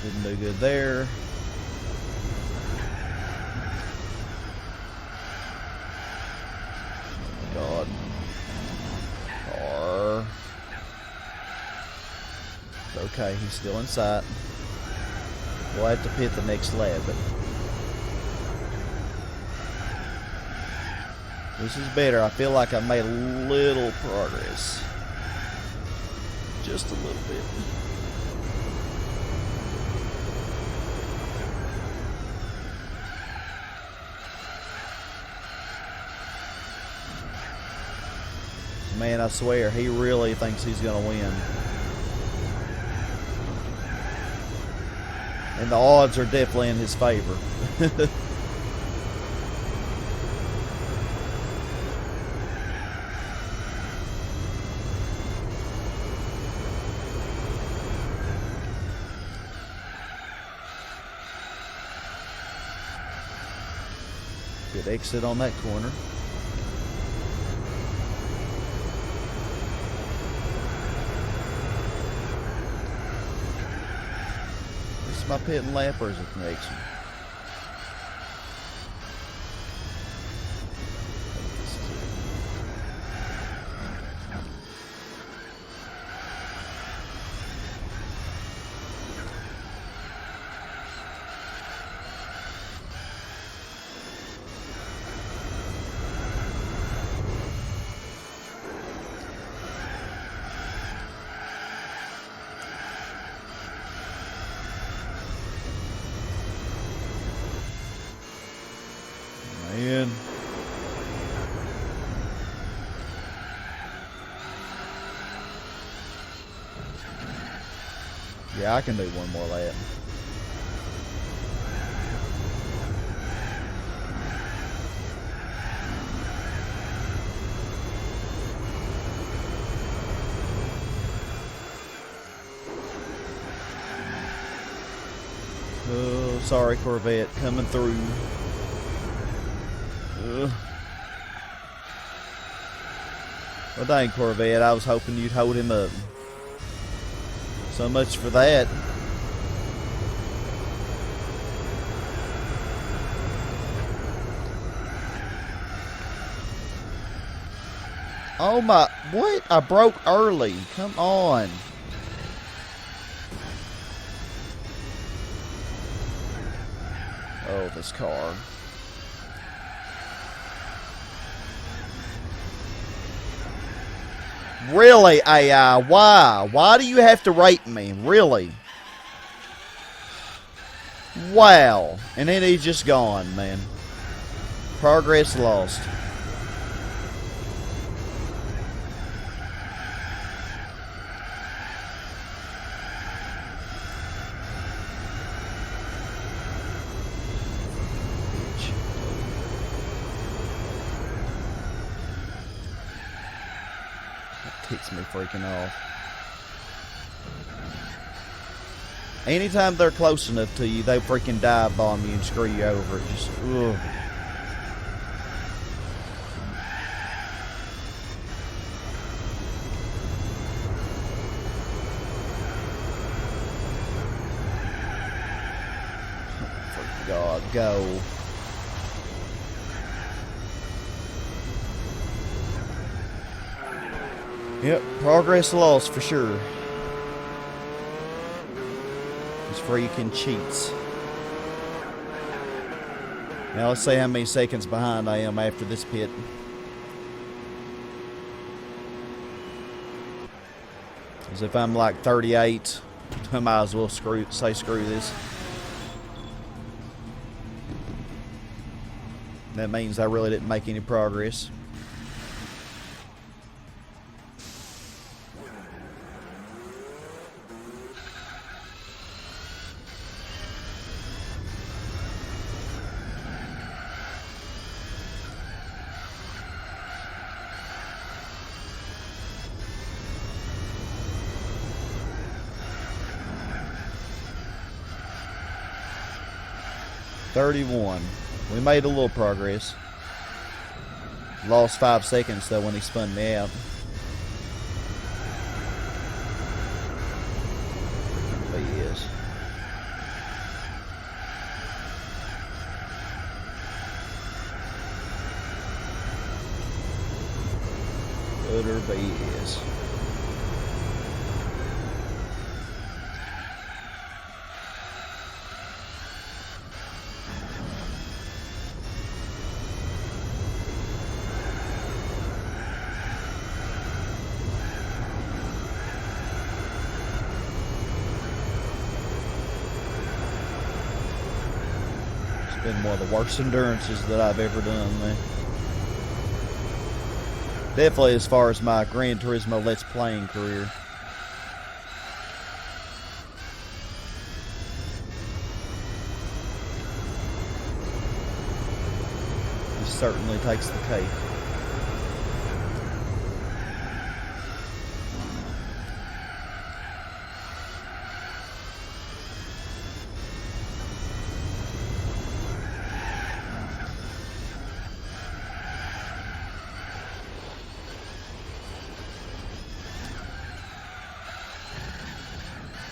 Didn't do good there. God. Car. Okay, he's still in sight. We'll have to pit the next lap, but this is better. I feel like I made a little progress. Just a little bit. Man, I swear, he really thinks he's going to win. And the odds are definitely in his favor. Good exit on that corner. My pit and lap or is it the next one? Man. Yeah, I can do one more lap. Oh, sorry, Corvette, coming through. Well, dang, Corvette, I was hoping you'd hold him up. So much for that. Oh my, what? I broke early. Come on. Oh, this car. Really, AI? Why? Why do you have to rate me? Really? Wow. And then he's just gone, man. Progress lost. Ticks me freaking off. Anytime they're close enough to you, they freaking dive bomb you and screw you over. Just, ugh. For God, go. Yep, progress lost for sure. These freaking cheats. Now let's see how many seconds behind I am after this pit. As if I'm like 38, I might as well screw this. That means I really didn't make any progress. We made a little progress. Lost 5 seconds though when he spun me out. But he is. Better be is. Been one of the worst endurances that I've ever done, man. Definitely as far as my Gran Turismo Let's Playing career. This certainly takes the cake.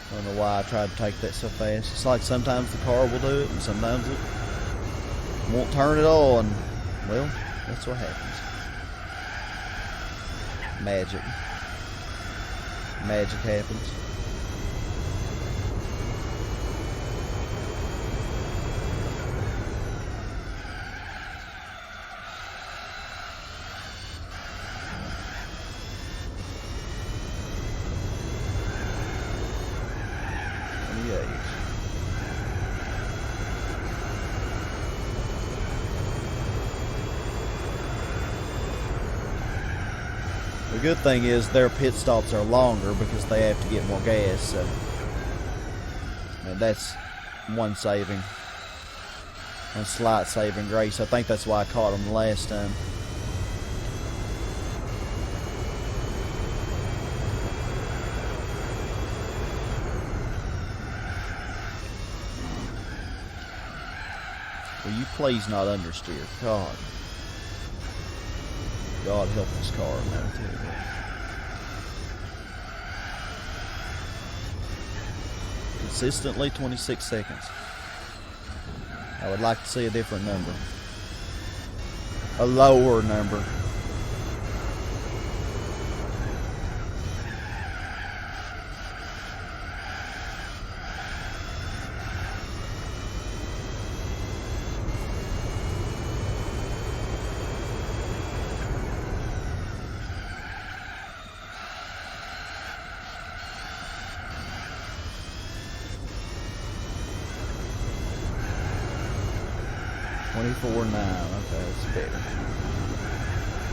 I don't know why I tried to take that so fast. It's like sometimes the car will do it and sometimes it won't turn at all, and well, that's what happens. Magic. Magic happens. The good thing is their pit stops are longer because they have to get more gas, so and that's one saving. One slight saving grace. I think that's why I caught them the last time. Will you please not understeer? God. God help this car, man. I'll tell you what. Consistently 26 seconds. I would like to see a different number. A lower number. 24.9. Okay, that's better.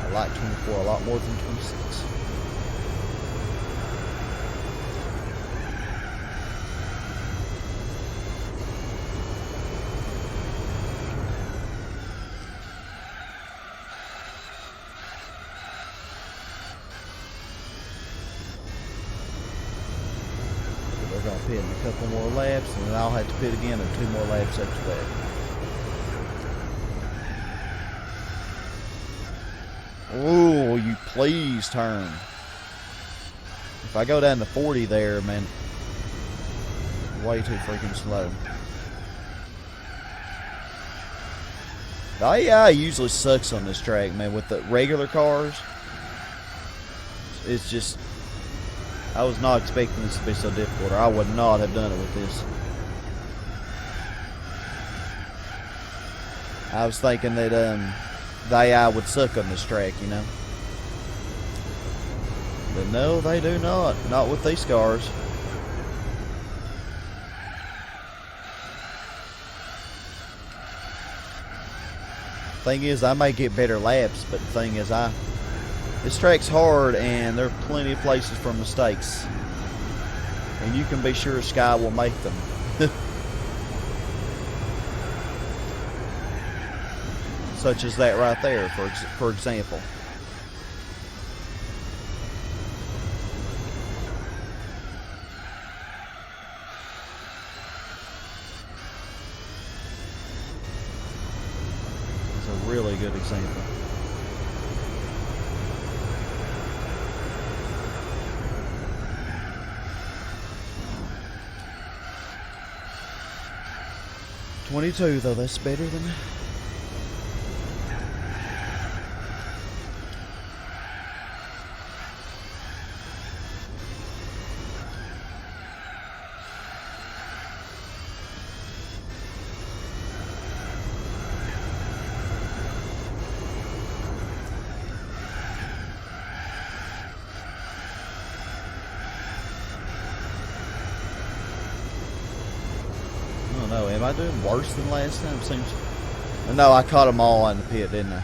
I like 24 a lot more than 26. They're going to pit in a couple more laps, and then I'll have to pit again in 2 more laps after that. Oh, you please turn. If I go down to 40 there, man, way too freaking slow. The AI usually sucks on this track, man. With the regular cars, it's just, I was not expecting this to be so difficult, or I would not have done it with this. I was thinking that the AI would suck on this track, you know. But no, they do not. Not with these cars. Thing is, I may get better laps, but the thing is, this track's hard, and there are plenty of places for mistakes. And you can be sure Sky will make them. Such as that right there, for example. It's a really good example. .22 though, that's better than. No, am I doing worse than last time? Seems. No, I caught them all in the pit, didn't I?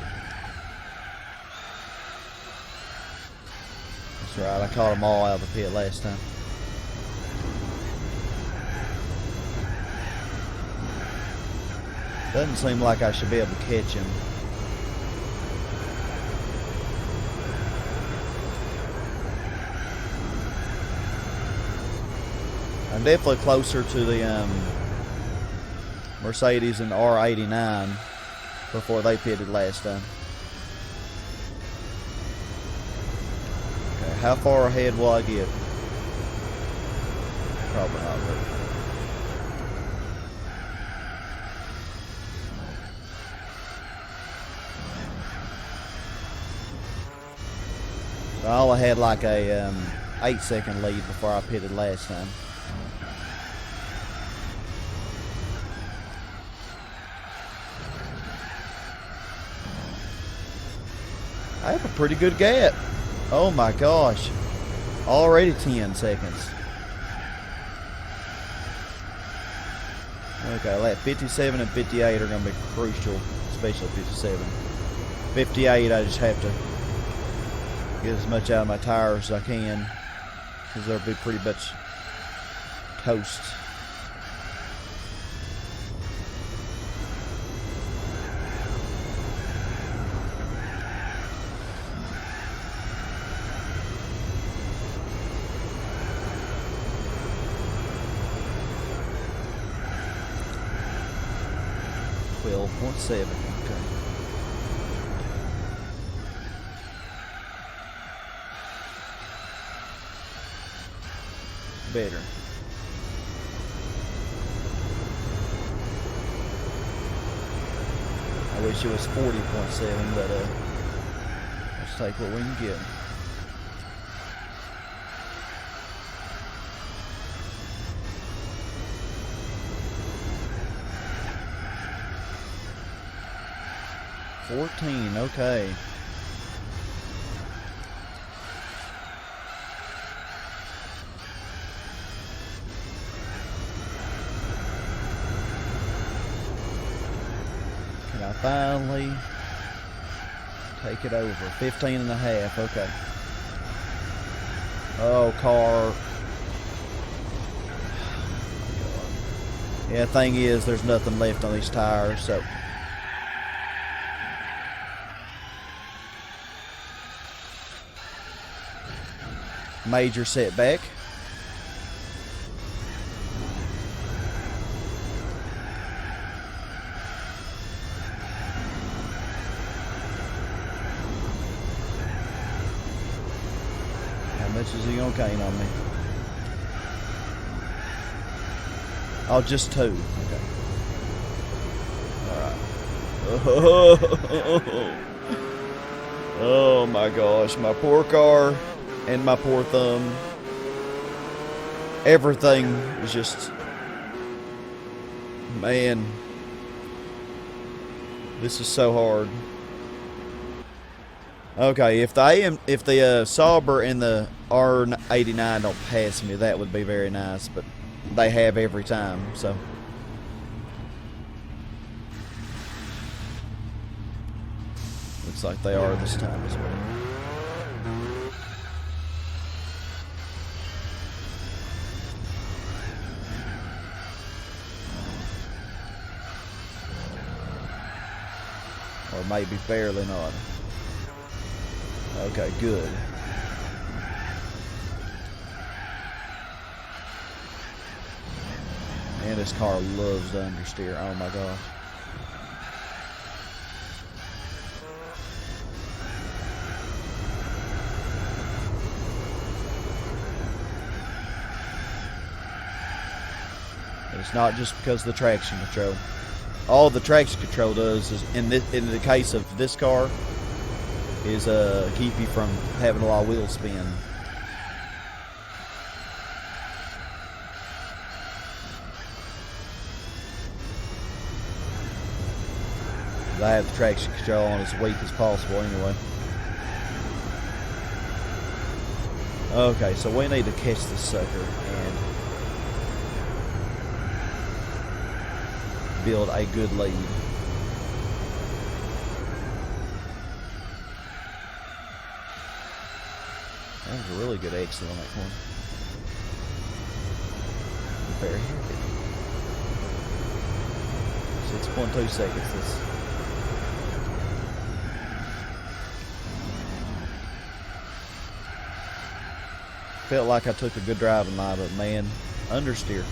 That's right, I caught them all out of the pit last time. Doesn't seem like I should be able to catch him. I'm definitely closer to the Mercedes and R89 before they pitted last time. Okay, how far ahead will I get? Probably not very far. So I only had like a 8-second lead before I pitted last time. I have a pretty good gap. Oh my gosh. Already 10 seconds. Okay, lap 57 and 58 are going to be crucial, especially 57. 58, I just have to get as much out of my tires as I can, because they'll be pretty much toast. .7, okay. Better. I wish it was 40.7, but let's take what we can get. Okay. Can I finally take it over. 15.5. Okay. Oh, car. Yeah, the thing is, there's nothing left on these tires, so. Major setback. How much is he gonna gain on me? Oh, just 2. Okay. Alright. Oh my gosh, my poor car and my poor thumb. Everything is just, man, this is so hard. Okay, if the Sauber and the R89 don't pass me, that would be very nice, but they have every time, so. Looks like they are this time as well. Or maybe barely not. Okay, good. Man, this car loves the understeer. Oh my gosh. It's not just because of the traction control. All the traction control does is, in the case of this car, is keep you from having a lot of wheel spin. I have the traction control on as weak as possible anyway. Okay, so we need to catch this sucker and build a good lead. That was a really good exit on that corner. Very happy. 6.2 seconds. This. Felt like I took a good driving line, but man, understeer.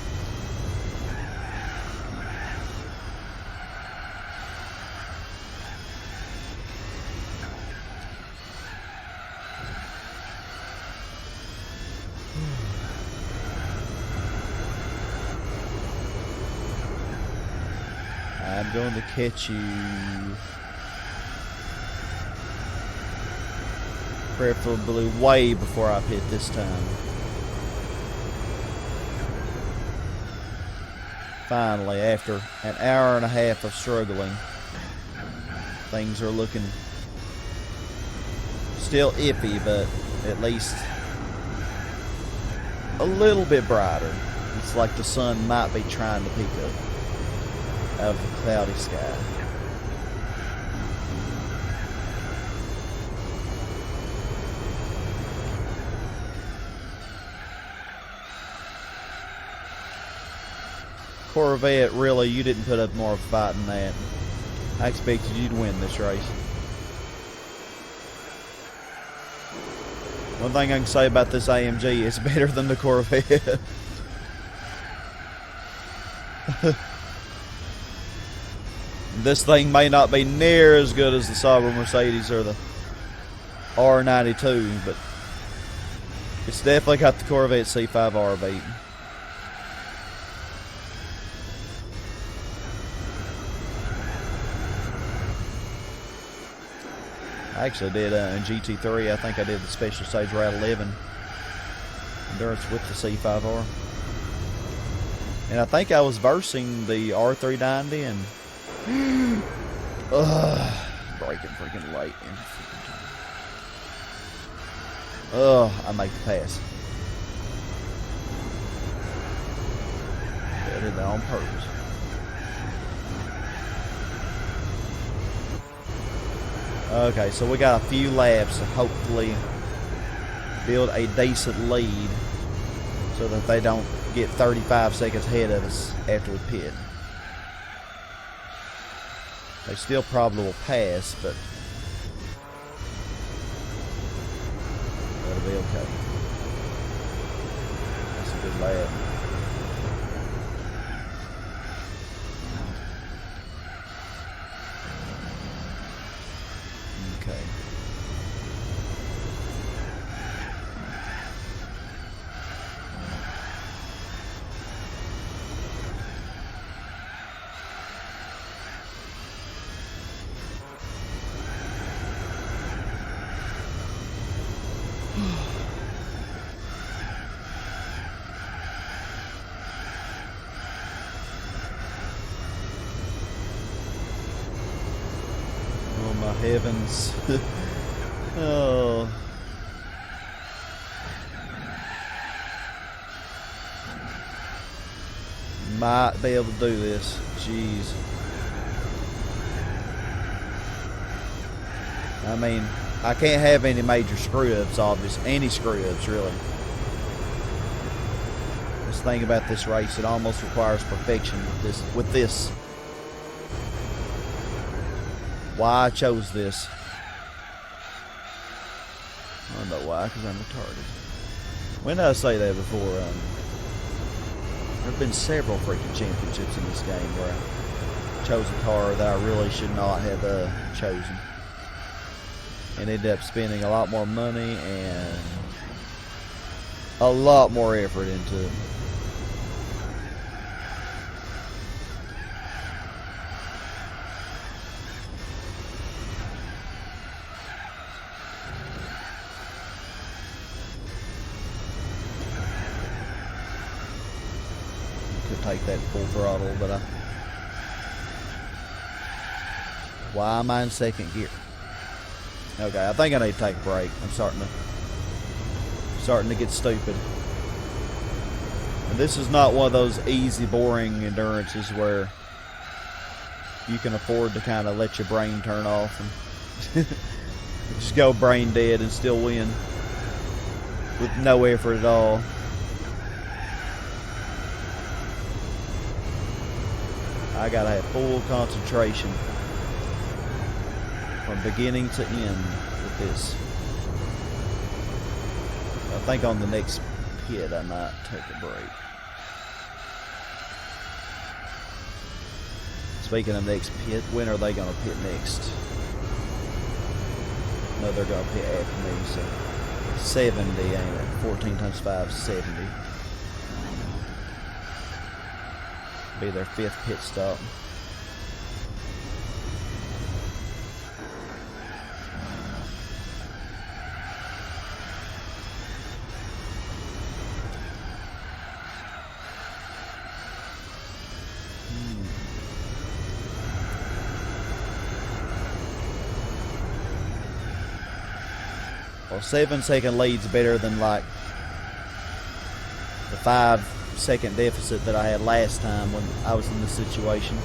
I'm going to catch you. Preferably way before I pit this time. Finally, after an hour and a half of struggling, things are looking still iffy, but at least a little bit brighter. It's like the sun might be trying to peek up out of the cloudy sky. Corvette, really, you didn't put up more of a fight than that. I expected you to win this race. One thing I can say about this AMG, it's better than the Corvette. This thing may not be near as good as the Sauber Mercedes or the R92, but it's definitely got the Corvette C5R beat. I actually did in GT3, I think I did the Special Stage Route 11 endurance with the C5R. And I think I was versing the R390 and braking freaking late. I make the pass. I did that on purpose. Okay, so we got a few laps to hopefully build a decent lead so that they don't get 35 seconds ahead of us after we pit. They still probably will pass, but that'll be okay. That's a good lap. Okay. Oh my heavens. Oh. Might be able to do this. Jeez. I mean, I can't have any major screw-ups, obviously. Any screw-ups, really. This thing about this race, it almost requires perfection with this. Why I chose this. I don't know why, because I'm retarded. When did I say that before? There have been several freaking championships in this game where I chose a car that I really should not have chosen. And ended up spending a lot more money and a lot more effort into it. Could take that full throttle, but why am I in second gear? Okay, I think I need to take a break. I'm starting to get stupid. And this is not one of those easy, boring endurances where you can afford to kind of let your brain turn off and just go brain dead and still win with no effort at all. I gotta have full concentration from beginning to end with this. I think on the next pit I might take a break. Speaking of next pit, when are they going to pit next? No, they're going to pit after me, so 70, ain't it? 14 times 5 is 70. Be their 5th pit stop. Well, 7-second lead's better than like the 5-second deficit that I had last time when I was in this situation.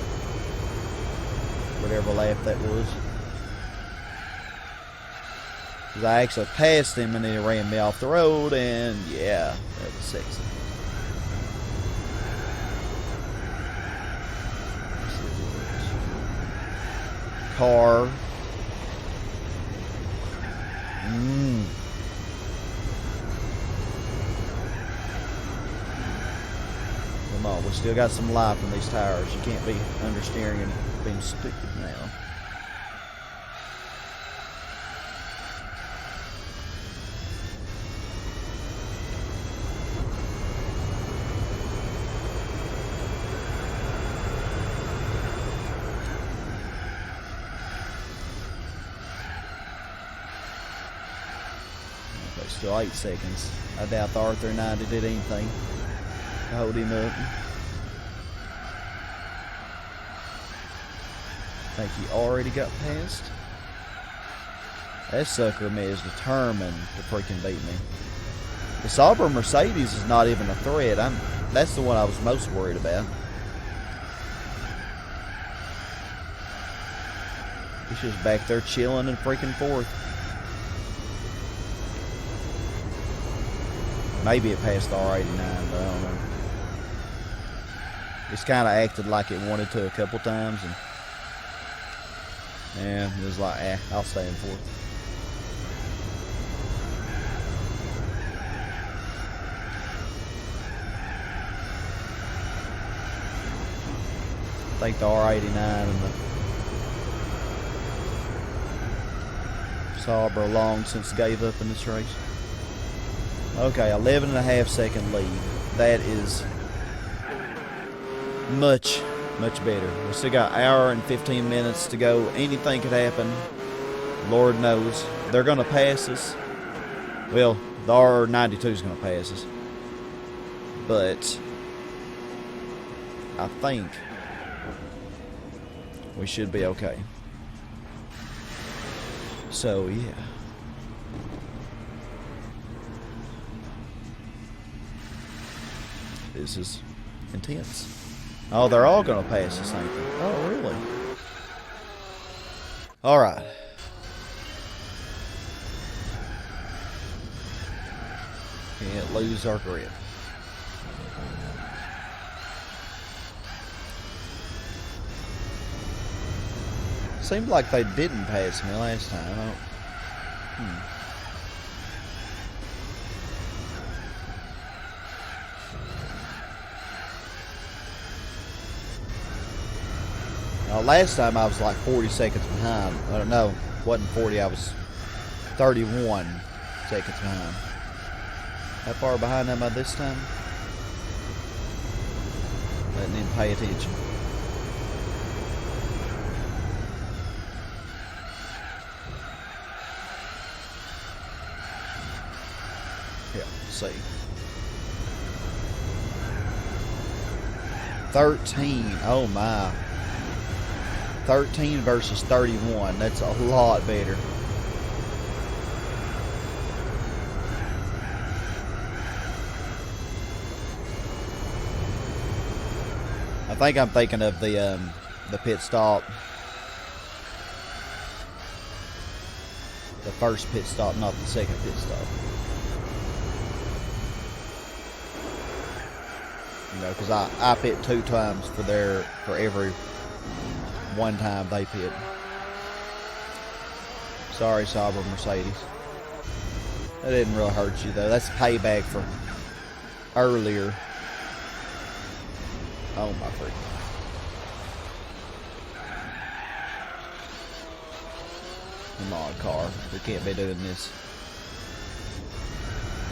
Whatever lap that was. Because I actually passed him and then he ran me off the road, and yeah, that was sexy. Car. Come on, we still got some life in these tires. You can't be understeering and being stupid now. Still 8 seconds. I doubt the R390 did anything to hold him up. I think he already got past. That sucker man is determined to freaking beat me. The Sauber Mercedes is not even a threat. That's the one I was most worried about. He's just back there chilling and freaking forth. Maybe it passed the R89, but I don't know. It's kind of acted like it wanted to a couple times, and yeah, it was like, I'll stay in fourth. I think the R89 and the Sauber long since gave up in this race. Okay, 11.5 second lead. That is much better. We still got an hour and 15 minutes to go. Anything could happen. Lord knows. They're going to pass us. Well, the R92 is going to pass us. But I think we should be okay. So, yeah. This is intense. Oh, they're all going to pass us, ain't they? Oh, really? All right. Can't lose our grip. Seemed like they didn't pass me last time. Last time I was like 40 seconds behind. No, wasn't 40. I was 31 seconds behind. How far behind am I this time? I didn't even pay attention. Yeah, see. 13. Oh my. 13 versus 31. That's a lot better. I think I'm thinking of the pit stop. The first pit stop, not the second pit stop. You know, because I pit 2 times for every one time they pit. Sorry, Sauber Mercedes. That didn't really hurt you though. That's payback for earlier. Oh my freaking. Come on, car. We can't be doing this.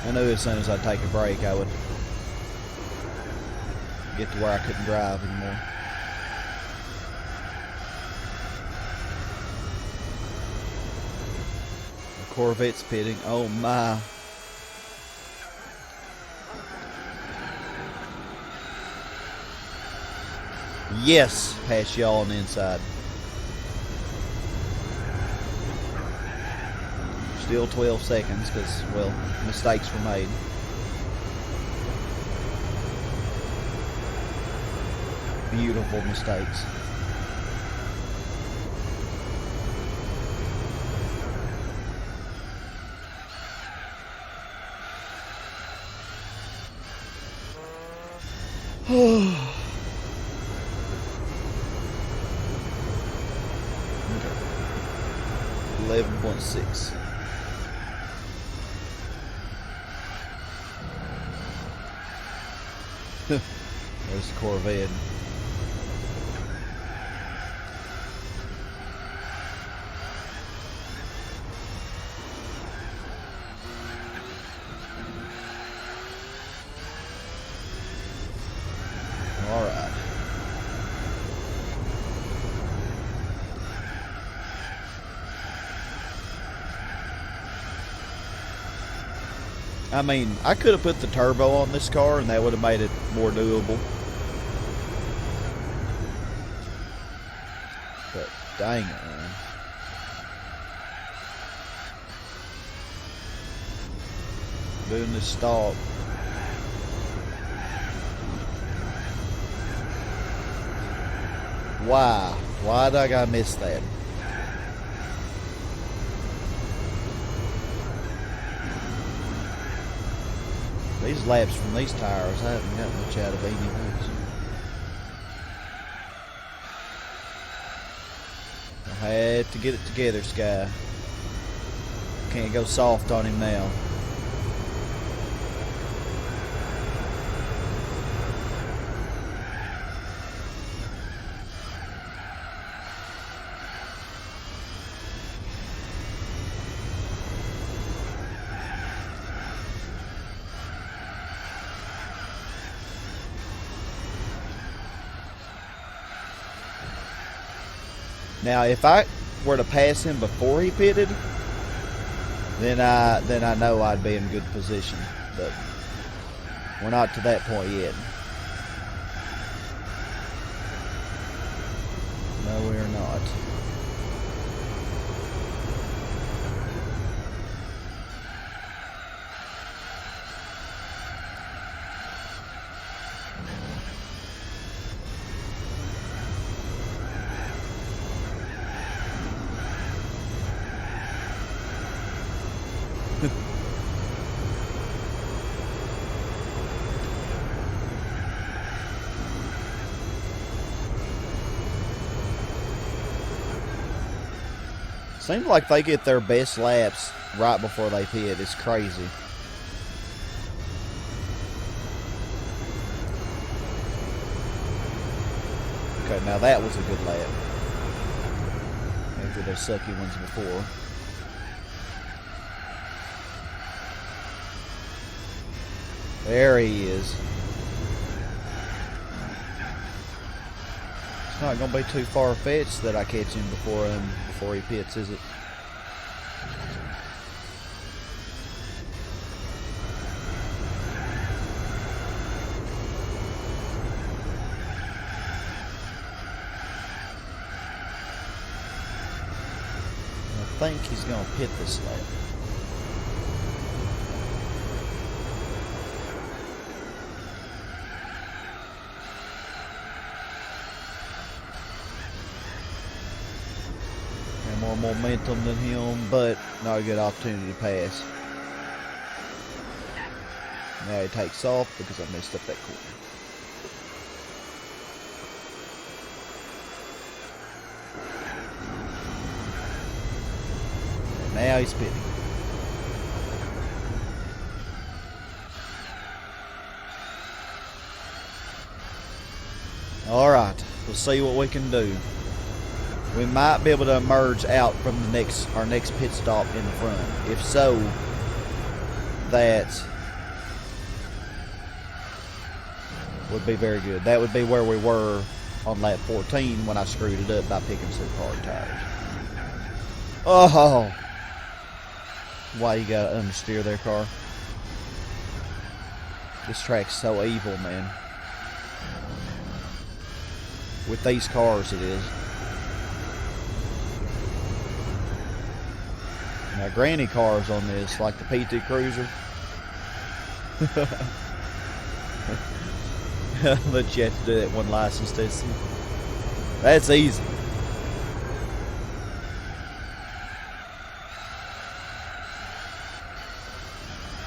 I knew as soon as I take a break I would get to where I couldn't drive anymore. Corvette's pitting. Oh my. Yes, pass y'all on the inside. Still 12 seconds because, well, mistakes were made. Beautiful mistakes. Okay. 11.6. There's the Corvette. All right. I mean, I could have put the turbo on this car and that would have made it more doable. But dang it, man. Doing this stop. Why? Why did I gotta miss that? These laps from these tires, I haven't got much out of anyways. I have to get it together, Sky. Can't go soft on him now. Now, if I were to pass him before he pitted, then I know I'd be in good position. But we're not to that point yet. No, we're not. Seems like they get their best laps right before they pit. It's crazy. Okay, now that was a good lap. After those sucky ones before. There he is. It's not going to be too far-fetched that I catch him before he pits, is it? I think he's going to pit this lap. More momentum than him, but not a good opportunity to pass. Now he takes off because I messed up that corner. And now he's pitting. All right, we'll see what we can do. We might be able to emerge out from our next pit stop in the front. If so, that would be very good. That would be where we were on lap 14 when I screwed it up by picking some hard tires. Oh! Why you gotta understeer their car? This track's so evil, man. With these cars, it is. Now, granny cars on this, like the PT Cruiser. But you have to do that one license test. That's easy.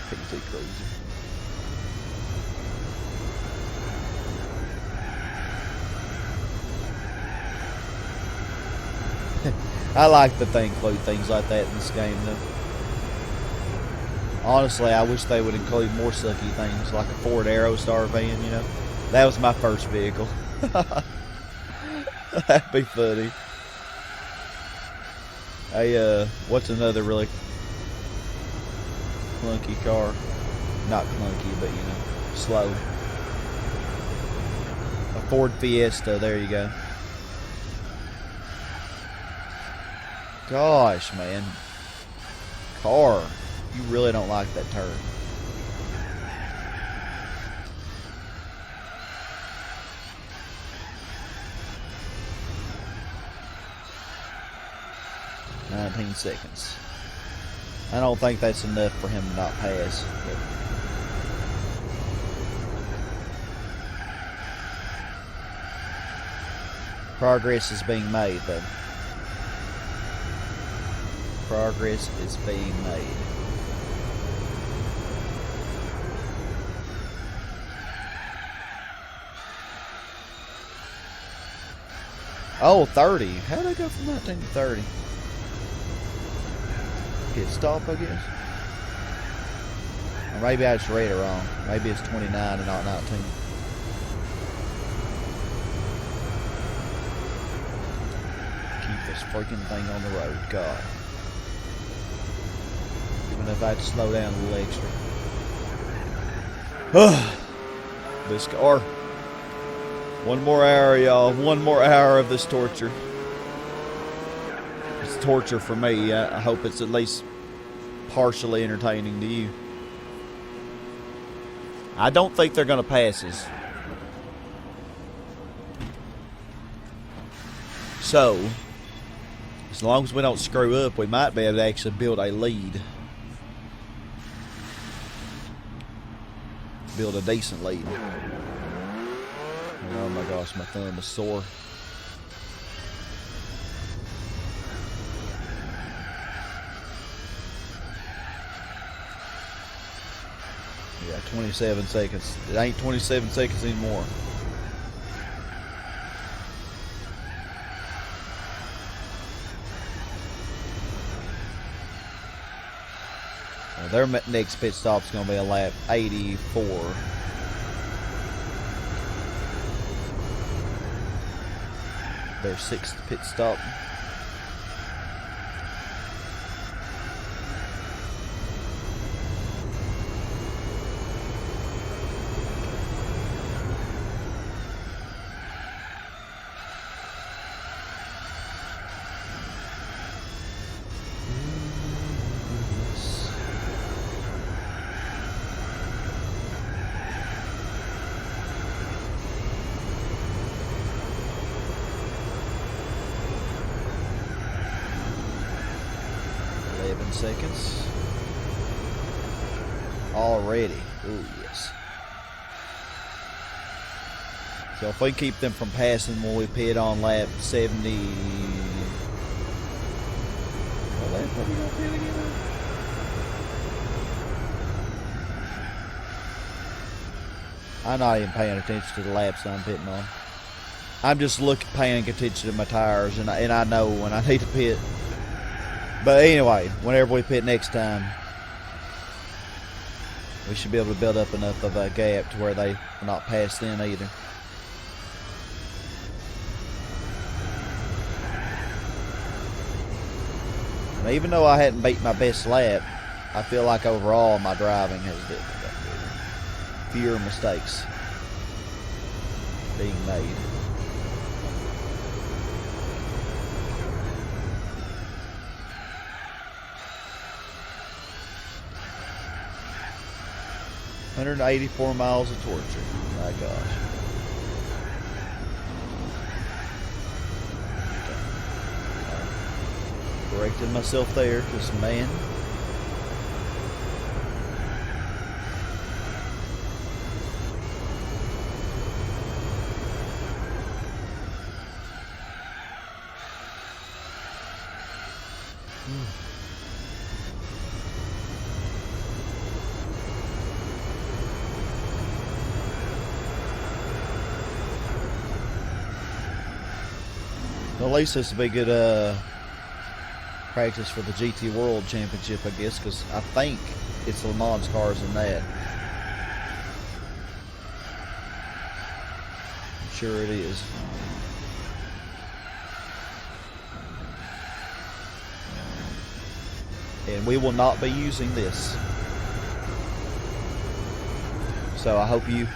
PT Cruiser. I like that they include things like that in this game, though. Honestly, I wish they would include more sucky things, like a Ford Aerostar van, you know. That was my first vehicle. That'd be funny. Hey, what's another really clunky car? Not clunky, but, you know, slow. A Ford Fiesta, there you go. Gosh, man. Car. You really don't like that turn. "19 seconds. I don't think that's enough for him to not pass. But progress is being made, though. Progress is being made. Oh, 30. How'd I go from 19 to 30? Pit stop, I guess. Or maybe I just read it wrong. Maybe it's 29 and not 19. Keep this freaking thing on the road, God. Even if I had to slow down a little extra. This car. One more hour, y'all. One more hour of this torture. It's torture for me. I hope it's at least partially entertaining to you. I don't think they're going to pass us. So, as long as we don't screw up, we might be able to actually build a lead. Build a decent lead. Oh my gosh, my thumb is sore. Yeah, 27 seconds. It ain't 27 seconds anymore. Well, their next pit stop is going to be a lap 84. Their 6th pit stop. Seconds already. Oh yes. So if we keep them from passing when we pit on lap 70, well, they probably gonna pit again. I'm not even paying attention to the laps I'm pitting on. I'm just paying attention to my tires, and I know when I need to pit. But anyway, whenever we pit next time, we should be able to build up enough of a gap to where they will not pass then either. And even though I hadn't beat my best lap, I feel like overall my driving has been fewer mistakes being made. $184 miles of torture. My gosh. Corrected myself there, because man. Well, at least this will be good practice for the GT World Championship, I guess, because I think it's Le Mans cars in that. I'm sure it is. And we will not be using this. So I hope you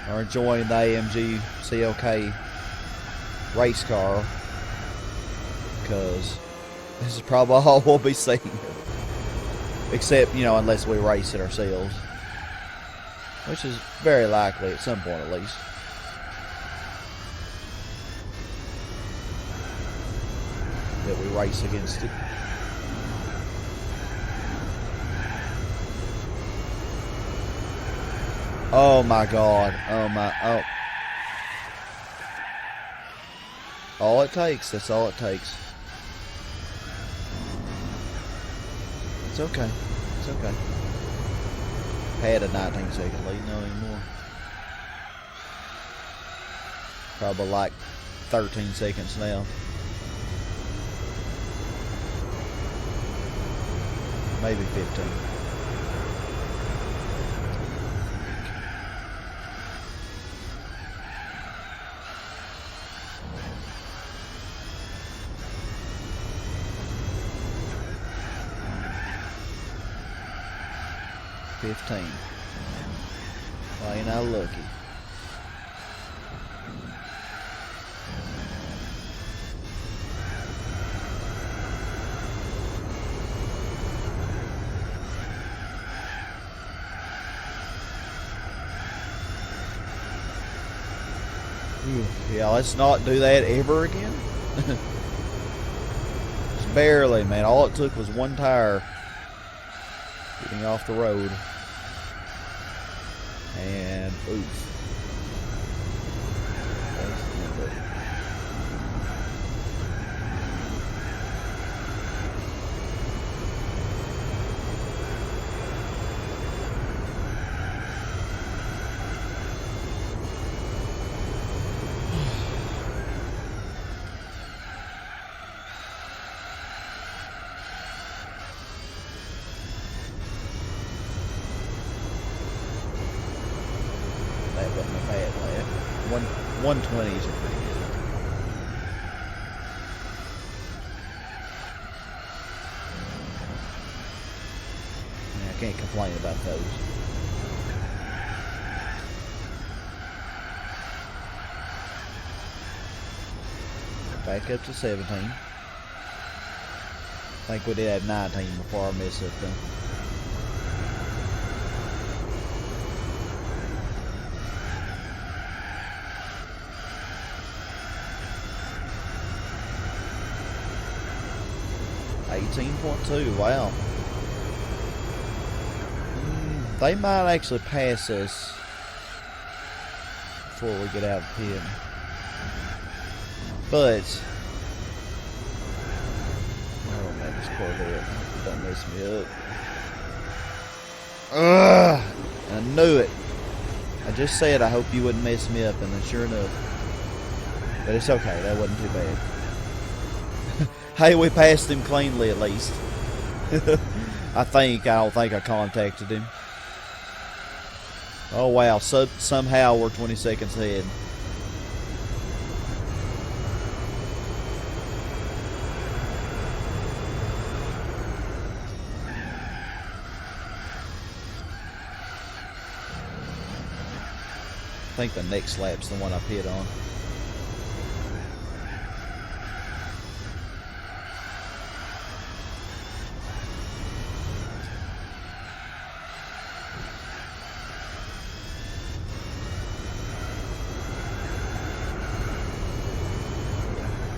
are enjoying the AMG CLK race car, because this is probably all we'll be seeing. Except, you know, unless we race it ourselves. Which is very likely at some point at least. That we race against it. Oh my God. Oh my. Oh. All it takes. That's all it takes. It's okay. It's okay. Had a 19-second lead, not anymore. Probably like 13 seconds now. Maybe 15. Well, you're not lucky. Yeah, let's not do that ever again. Just barely, man. All it took was one tire getting off the road. And oof. That wasn't a bad lap. 120s are pretty good. Yeah, I can't complain about those. Back up to 17. I think we did have 19 before I messed up though. .2, wow. They might actually pass us before we get out of the pit. But, oh man, this Corvette don't mess me up. Ugh! I knew it. I just said I hope you wouldn't mess me up, and then sure enough. But it's okay, that wasn't too bad. Hey, we passed him cleanly at least. I don't think I contacted him. Oh wow, so somehow we're 20 seconds ahead. I think the next lap's the one I pit on.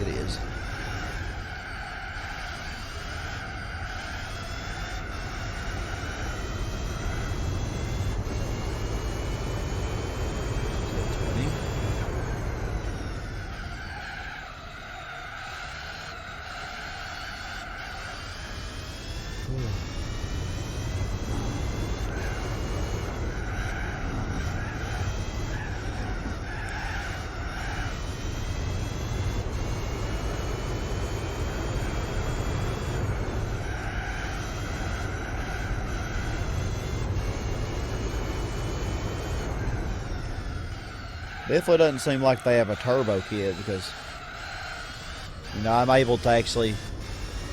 It is. Definitely doesn't seem like they have a turbo kit because, you know, I'm able to actually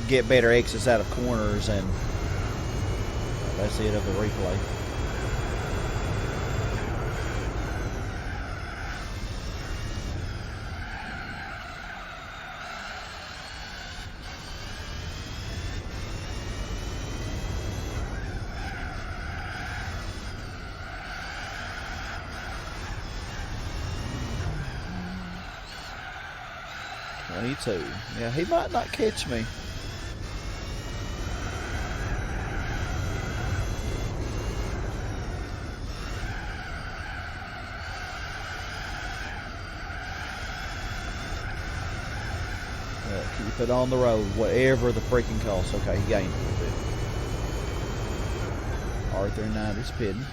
get better exits out of corners, and that's it of the replay. Yeah, he might not catch me. Keep it on the road, whatever the freaking cost. Okay, he gained a little bit. R39 pitting.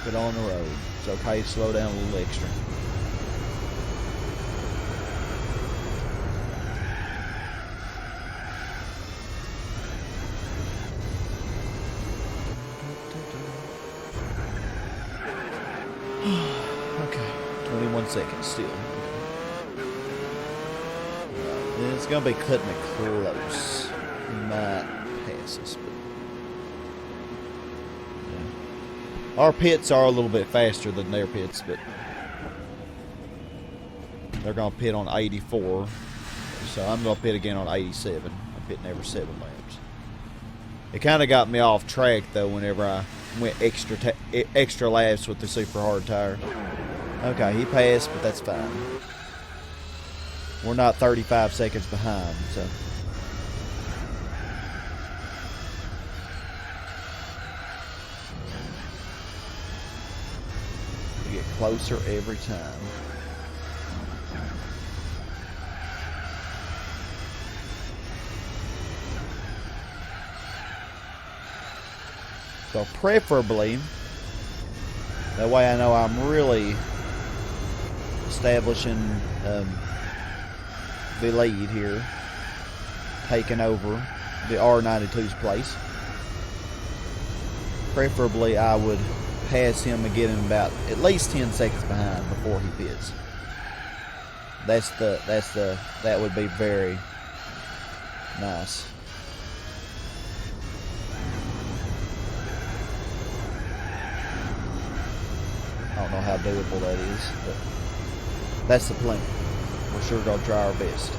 Keep it on the road. It's okay to slow down a little extra. Okay, 21 seconds still. It's gonna be cutting it close. He might pass us, but yeah. Our pits are a little bit faster than their pits, but they're gonna pit on 84, so I'm gonna pit again on 87. I'm pitting every 7 laps. It kind of got me off track though whenever I went extra laps with the super hard tire. Okay, he passed, but that's fine. We're not 35 seconds behind, so. We get closer every time. So preferably, that way I know I'm really establishing the lead here, taking over the R92's place. Preferably I would pass him and get him about at least 10 seconds behind before he pits. That would be very nice. I don't know how doable that is, but that's the plan. We're sure going to try our best.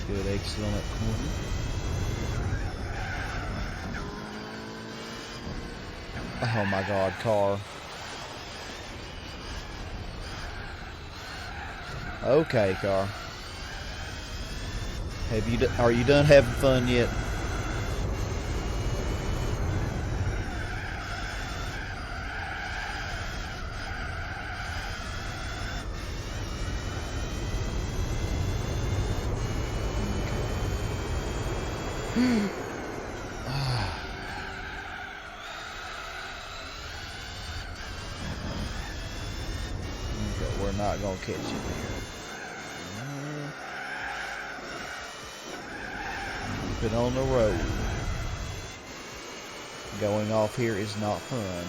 Good exit on that corner. Oh my God, car. Okay, car. Are you done having fun yet? Okay, we're not gonna catch him here. Keep it on the road. Going off here is not fun.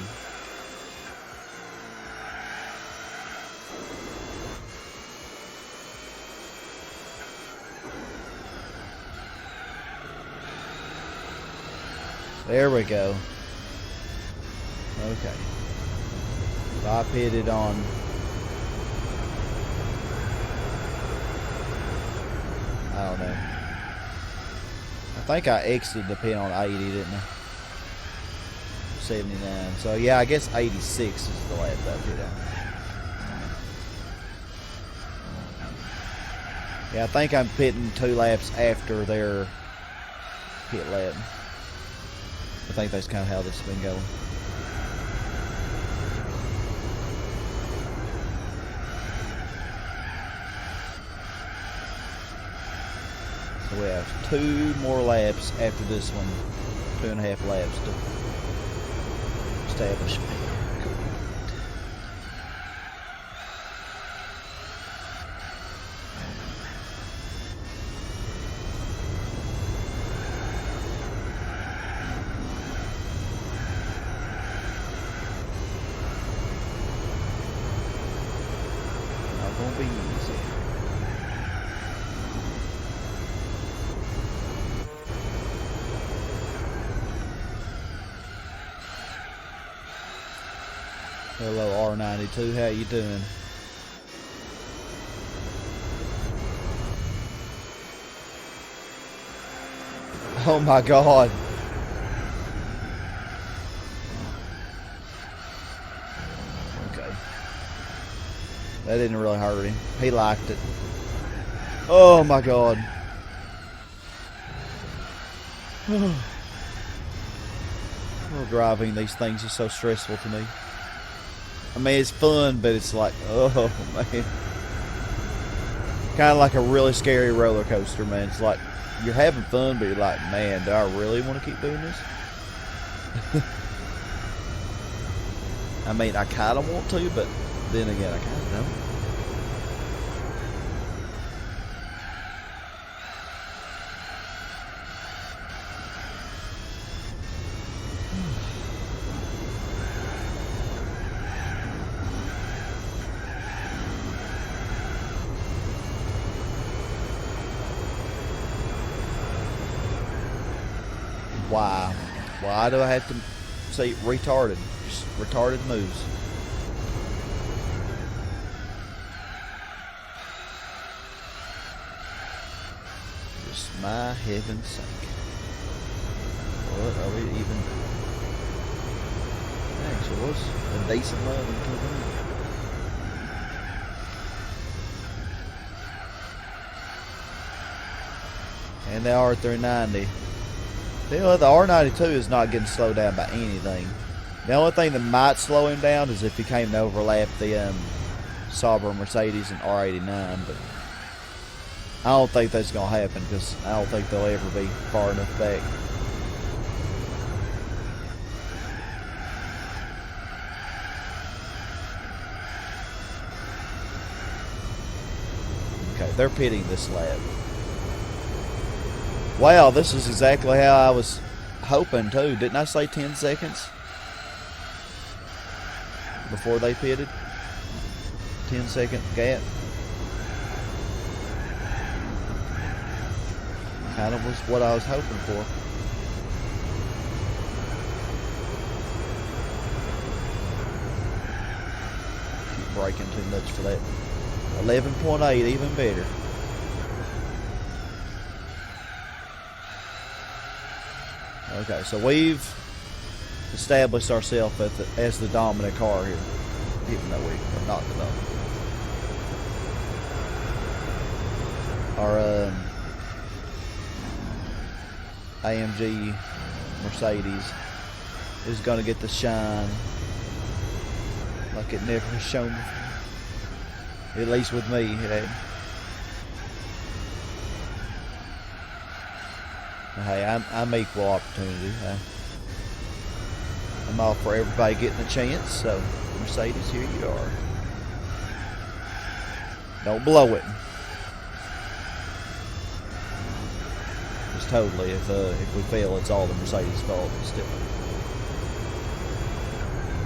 There we go. Okay. So I pitted on. I don't know. I think I exited the pit on 80, didn't I? 79. So yeah, I guess 86 is the lap I pit on. Yeah, I think I'm pitting 2 laps after their pit lap. I think that's kind of how this has been going. So we have 2 more laps after this one. 2.5 laps to establish me. Won't be easy. Hello R92, how you doing? Oh my God. Okay. That didn't really hurt him. He liked it. Oh my god. Oh, driving these things is so stressful to me. I mean, it's fun, but it's like, oh man. Kind of like a really scary roller coaster, man. It's like, you're having fun, but you're like, man, do I really want to keep doing this? I mean, I kind of want to, but then again, I kind of don't. Why? Why do I have to say retarded? Just retarded moves. Just my heaven's sake. What are we even? Actually, was a decent love until then. And they are at 390. The R92 is not getting slowed down by anything. The only thing that might slow him down is if he came to overlap the Sauber Mercedes and R89, but I don't think that's going to happen because I don't think they'll ever be far enough back. Okay, they're pitting this lap. Wow, this is exactly how I was hoping too. Didn't I say 10 seconds before they pitted? 10-second gap. Kind of was what I was hoping for. Keep braking too much for that. 11.8, even better. Okay, so we've established ourselves as the dominant car here, even though we are not the dominant. Our AMG Mercedes is going to get the shine like it never has shown before. At least with me, it had. Hey, I'm equal opportunity. I'm all for everybody getting a chance. So, Mercedes, here you are. Don't blow it. Just totally. If we fail, it's all the Mercedes' fault. Still,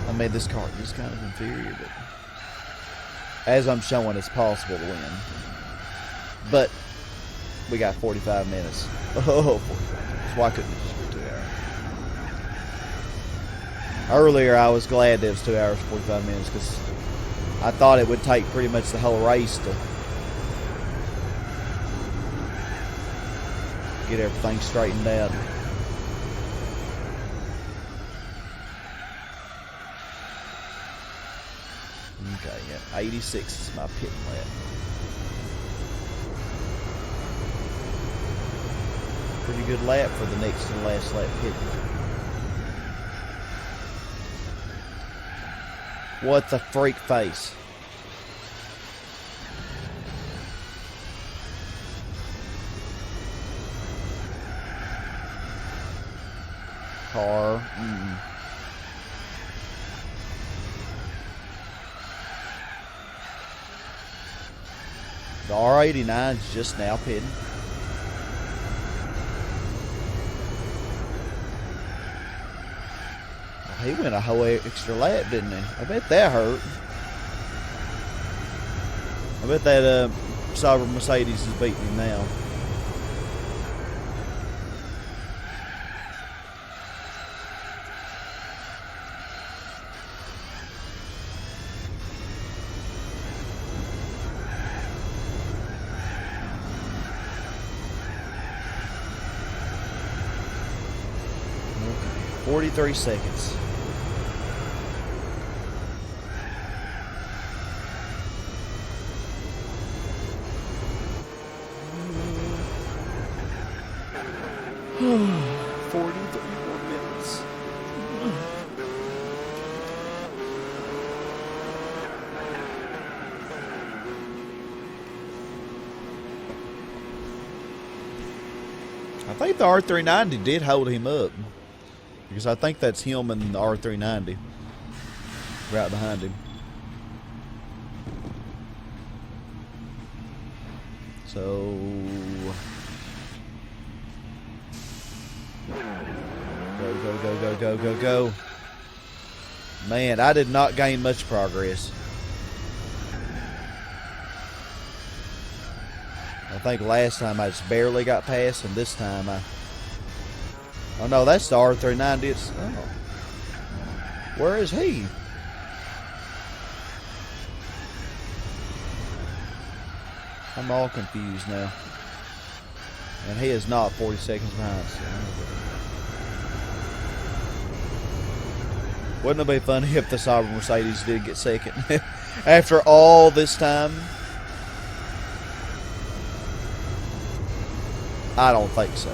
I mean, this car is kind of inferior, but as I'm showing, it's possible to win. But we got 45 minutes. Oh, 45 minutes. Why couldn't it just be 2 hours? Earlier, I was glad that it was 2 hours, 45 minutes, because I thought it would take pretty much the whole race to get everything straightened out. Okay, yeah, 86 is my pit lap. Pretty good lap for the next and last lap pitting. What the freak face? Car. The R89 is just now pitting. He went a whole extra lap, didn't he? I bet that hurt. I bet that Sauber Mercedes is beating him now. Okay, 43 seconds. 43 more minutes. I think the R390 did hold him up. Because I think that's him and the R390 right behind him. So go. Man, I did not gain much progress. I think last time I just barely got past, and this time I... Oh no, that's the R390. It's... Oh. Where is he? I'm all confused now. And he is not 40 seconds behind. So. Wouldn't it be funny if the Cyber Mercedes did get second? After all this time? I don't think so.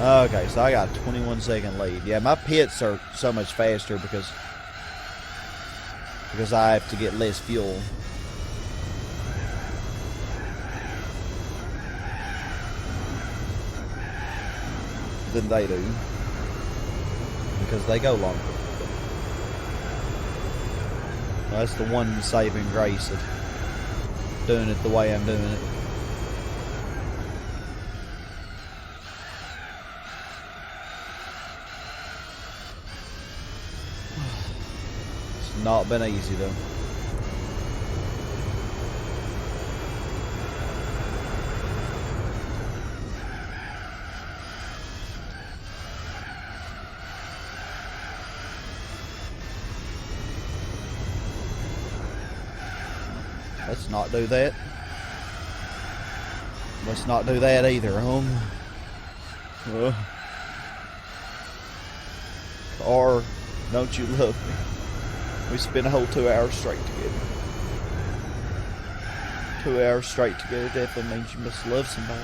Okay, so I got a 21-second lead. Yeah, my pits are so much faster because I have to get less fuel. Than they do. Because they go longer. Well, that's the one saving grace of doing it the way I'm doing it. It's not been easy though. Let's not do that. Let's not do that either, Or don't you love me? We spent a whole 2 hours straight together. 2 hours straight together definitely means you must love somebody.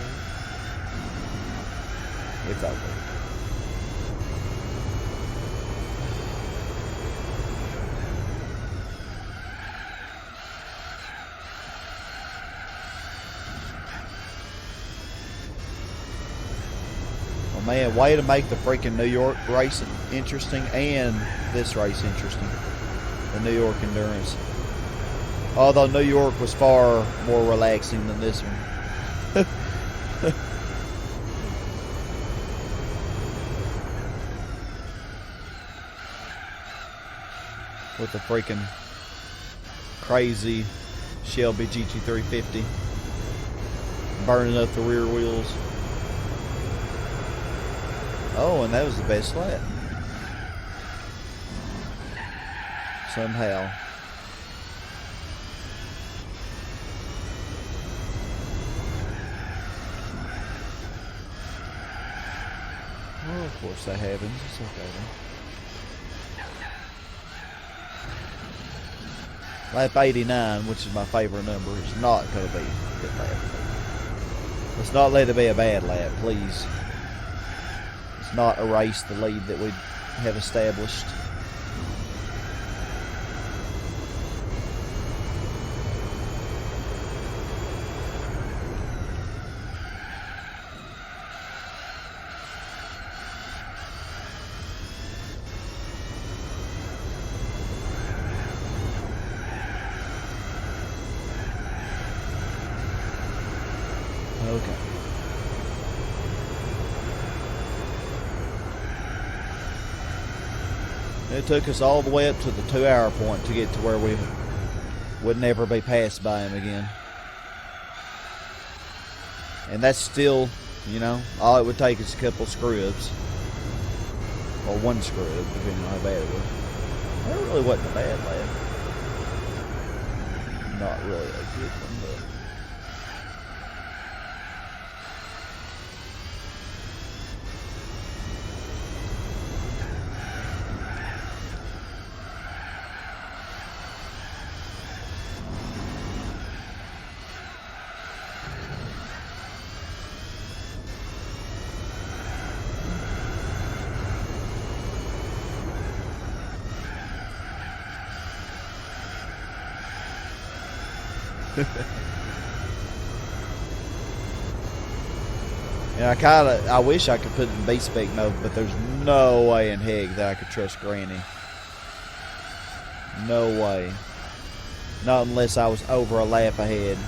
If that were. Man, way to make the freaking New York race interesting and this race interesting. The New York Endurance. Although New York was far more relaxing than this one. With the freaking crazy Shelby GT350 burning up the rear wheels. Oh, and that was the best lap. Somehow. Well, of course that happens. It's okay then. Lap 89, which is my favorite number, is not going to be a good lap. Let's not let it be a bad lap, please. Not erase the lead that we have established. Okay. It took us all the way up to the 2 hour point to get to where we would never be passed by him again. And that's still, you know, all it would take is a couple screw-ups. Or one screw-up, depending on how bad it was. That really wasn't a bad lap. Not really a good one, but... And I wish I could put it in B-Spec mode, but there's no way in heck that I could trust Granny. No way. Not unless I was over a lap ahead.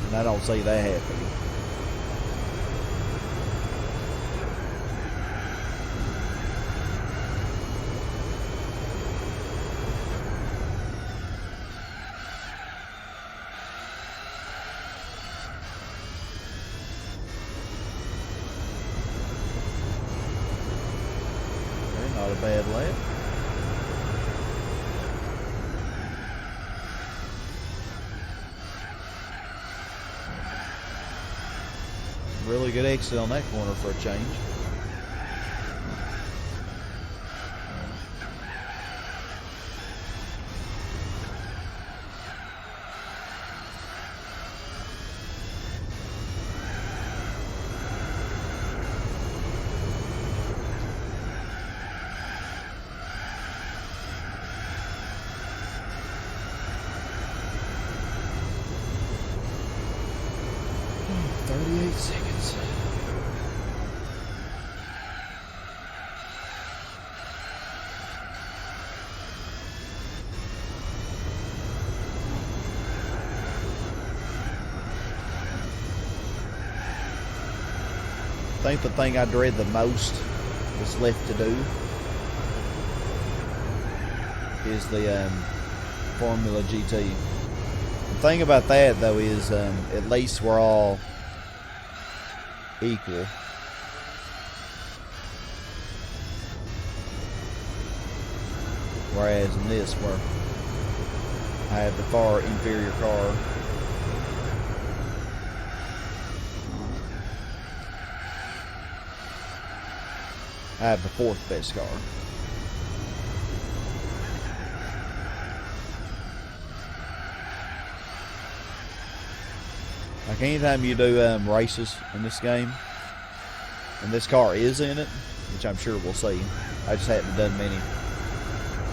And I don't see that happening. Not a bad lap. Really good exit on that corner for a change. Seconds. I think the thing I dread the most that's left to do is the Formula GT. The thing about that though is at least we're all equal. Whereas in this, where I have the far inferior car. I have the fourth best car. Like anytime you do races in this game, and this car is in it, which I'm sure we'll see. I just haven't done many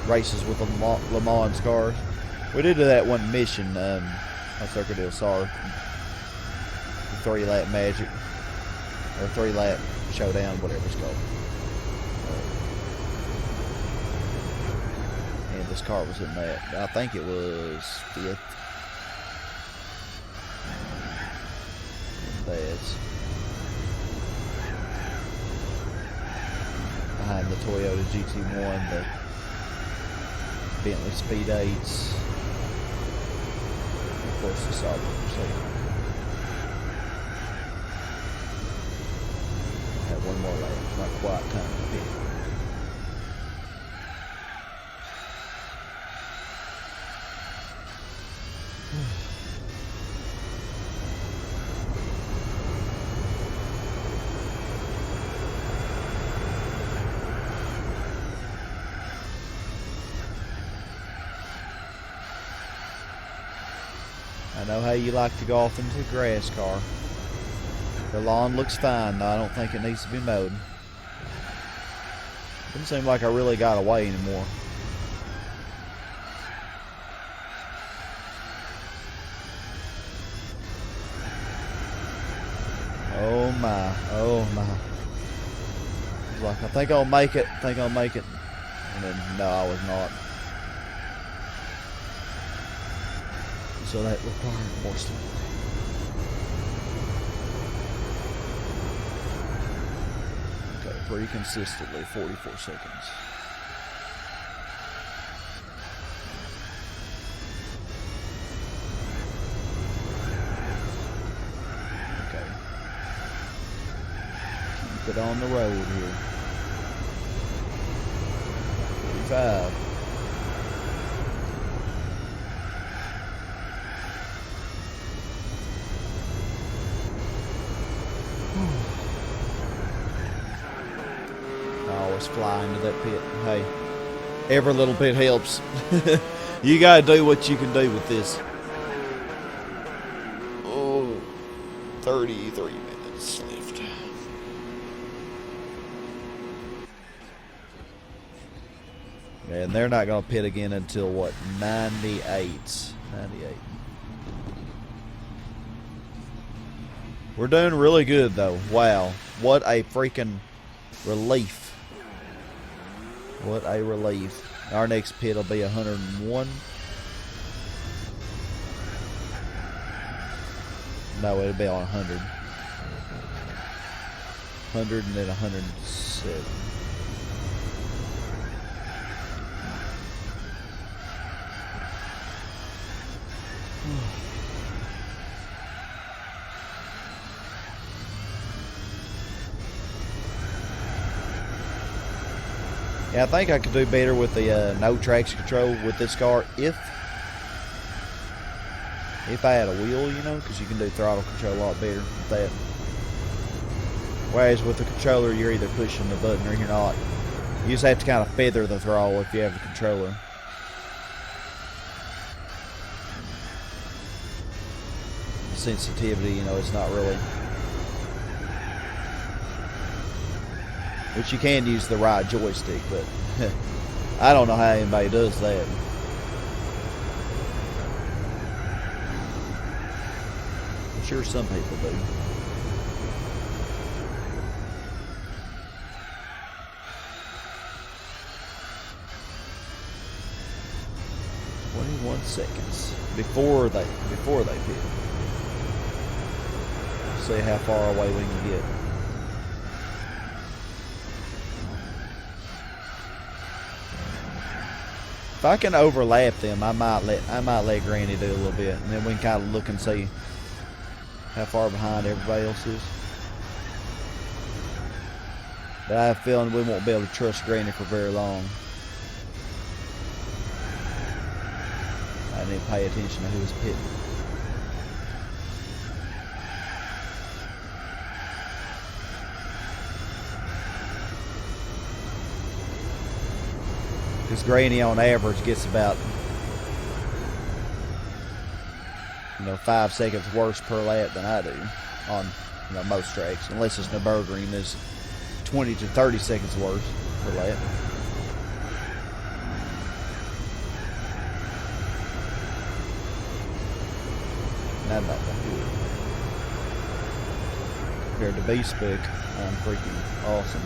races with the Le Mans cars. We did do that one mission, on Circuit del Sar, the 3-lap magic, or 3-lap showdown, whatever it's called. And this car was in that. I think it was 5th. That's behind the Toyota GT1, the Bentley Speed 8s, and of course the Sauber Mercedes. Have one more lap, not quite time to pit. I know how you like to go off into the grass car. The lawn looks fine, though I don't think it needs to be mowed. Doesn't seem like I really got away anymore. Oh my, oh my. I was like, I think I'll make it, And then, no, I was not. So that required more sleep. Okay, pretty consistently, 44 seconds. Okay. Keep it on the road here. 45. Fly into that pit. Hey, every little bit helps. You gotta do what you can do with this. Oh, 33 minutes left. And they're not going to pit again until what? 98. 98. We're doing really good though. Wow. What a freaking relief. What a relief. Our next pit will be 101. No, it'll be on 100. 100 and then 107. Yeah, I think I could do better with the no traction control with this car if I had a wheel, you know, because you can do throttle control a lot better with that. Whereas with the controller, you're either pushing the button or you're not. You just have to kind of feather the throttle if you have the controller. Sensitivity, you know, it's not really. Which you can use the right joystick, but I don't know how anybody does that. I'm sure some people do. Seconds before they pit. See how far away we can get. If I can overlap them, I might let Granny do a little bit, and then we can kind of look and see how far behind everybody else is. But I have a feeling we won't be able to trust Granny for very long. I need to pay attention to who's pitting. Because Granny on average gets about 5 seconds worse per lap than I do on most tracks, unless it's Nürburgring is 20 to 30 seconds worse per lap. Not that good. Compared to B-Spec, I'm freaking awesome.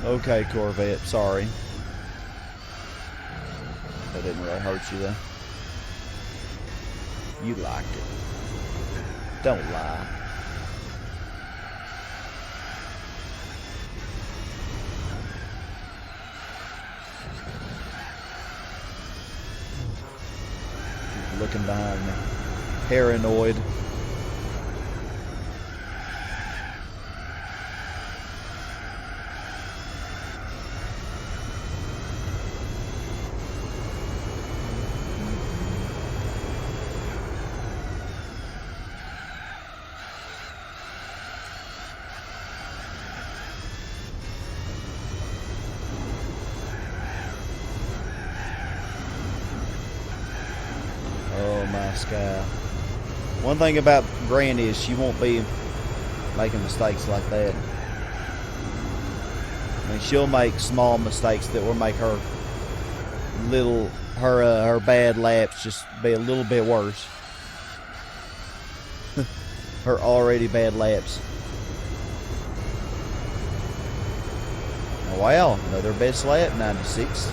Okay, Corvette, sorry. That didn't really hurt you though. You liked it. Don't lie. Keep looking behind me. Paranoid. Sky. One thing about Granny is she won't be making mistakes like that. I mean, she'll make small mistakes that will make her her bad laps just be a little bit worse. Her already bad laps. Wow, another best lap, 96.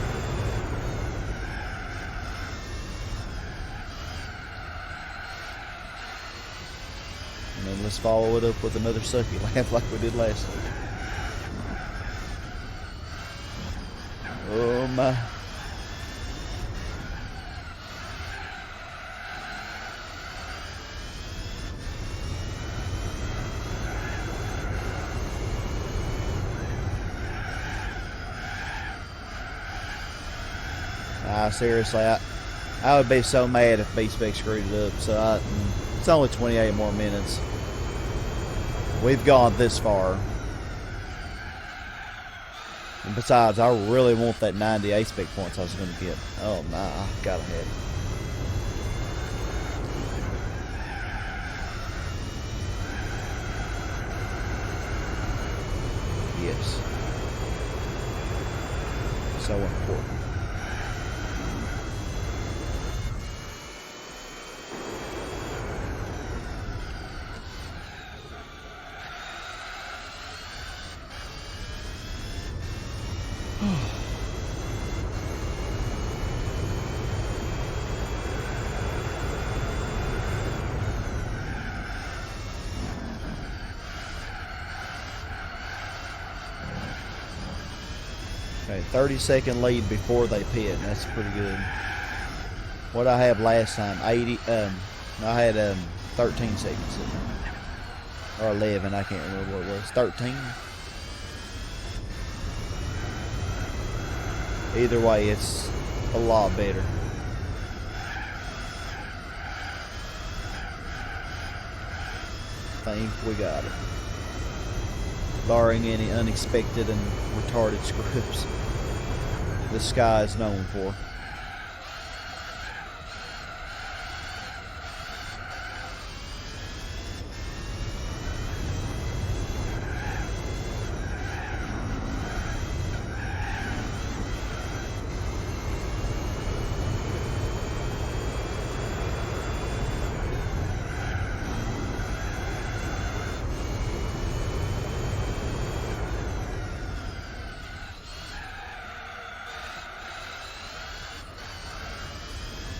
And let's follow it up with another sucky lap like we did last week. Oh my. Seriously, I would be so mad if B-Spec screwed it up. So it's only 28 more minutes. We've gone this far. And besides, I really want that 90 A-Spec points I was going to get. Oh, nah, I gotta have it. Yes. So important. Okay, 30-second lead before they pit. That's pretty good. What I have last time, 80. I had 13 seconds, or 11. I can't remember what it was. 13. Either way, it's a lot better. I think we got it. Barring any unexpected and retarded scripts the sky is known for.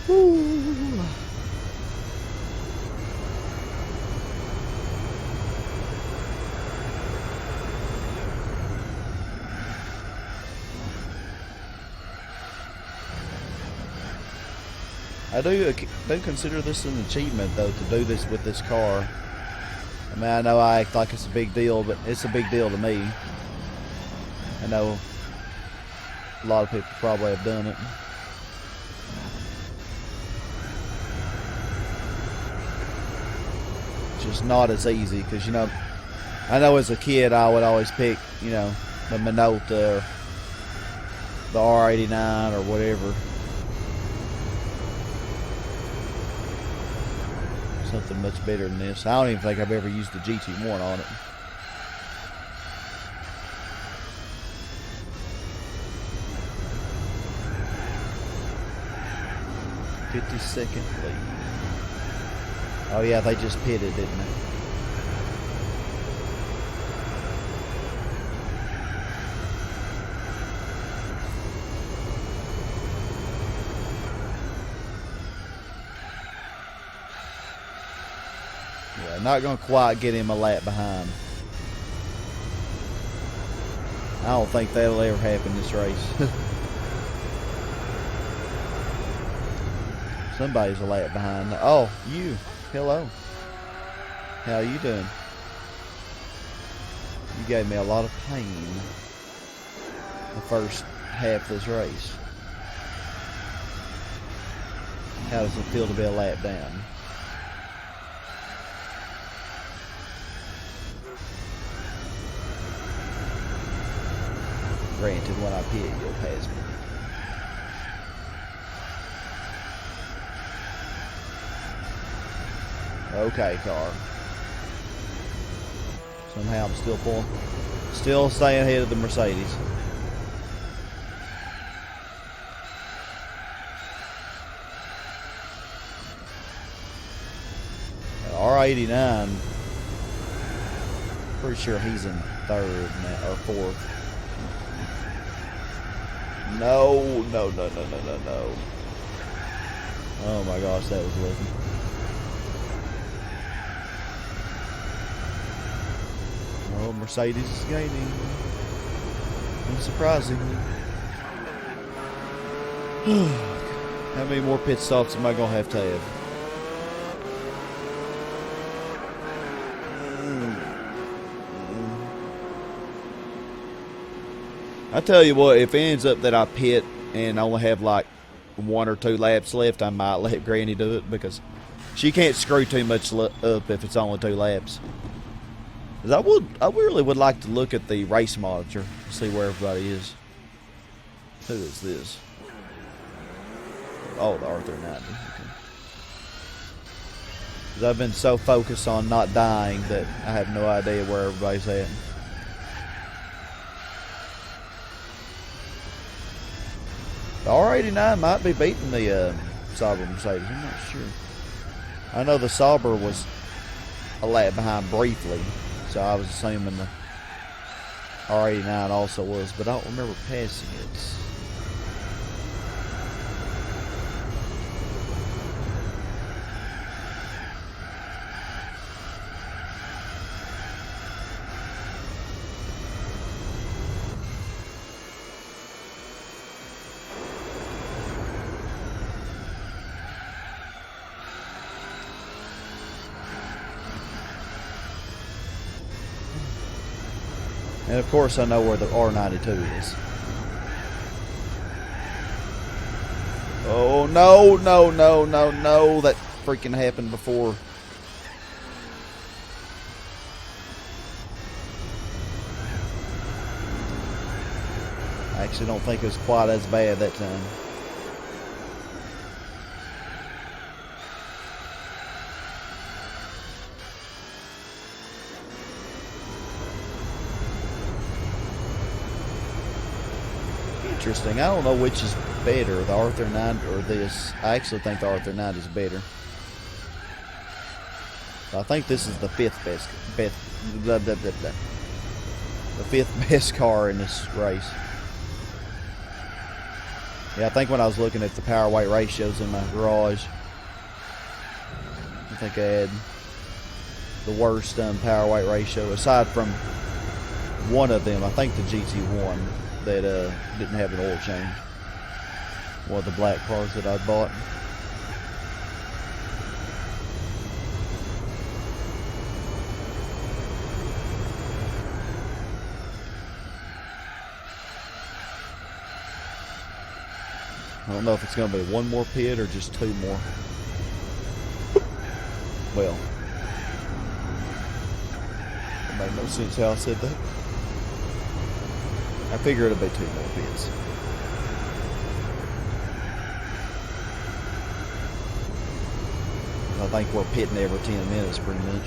Woo. I do consider this an achievement, though, to do this with this car. I mean, I know I act like it's a big deal, but it's a big deal to me. I know a lot of people probably have done it. Just not as easy, because, you know, I know as a kid I would always pick, you know, the Minota or the R89 or whatever. Something much better than this. I don't even think I've ever used the GT1 on it. "50-second lead." Oh yeah, they just pitted, didn't they? Yeah, not gonna quite get him a lap behind. I don't think that'll ever happen this race. Somebody's a lap behind. Oh, you. Hello. How you doing? You gave me a lot of pain the first half of this race. How does it feel to be a lap down? Granted, when I pit, you'll pass me. Okay, car. Somehow I'm still staying ahead of the Mercedes. R89, pretty sure he's in third now, or fourth. No. Oh my gosh, that was lucky. Oh, Mercedes is gaining. Unsurprisingly. How many more pit stops am I going to have? I tell you what, if it ends up that I pit and I only have like 1 or 2 laps left, I might let Granny do it, because she can't screw too much up if it's only 2 laps. 'Cause I really would like to look at the race monitor, see where everybody is. Who is this? Oh, the R390. Okay. 'Cause I've been so focused on not dying that I have no idea where everybody's at. The R89 might be beating the Sauber Mercedes. I'm not sure. I know the Sauber was a lap behind briefly, so I was assuming the R89 also was, but I don't remember passing it. And of course I know where the R92 is. Oh, no, no, no, no, no. That freaking happened before. I actually don't think it was quite as bad that time. Interesting. I don't know which is better, the R39 or this. I actually think the R39 is better. I think this is the fifth best car in this race. Yeah, I think when I was looking at the power weight ratios in my garage, I think I had the worst power weight ratio aside from one of them. I think the GT1 that didn't have an oil change. One of the black cars that I bought. I don't know if it's going to be one more pit or just two more. Well, it made no sense how I said that. I figure it'll be two more pits. I think we're pitting every 10 minutes pretty much.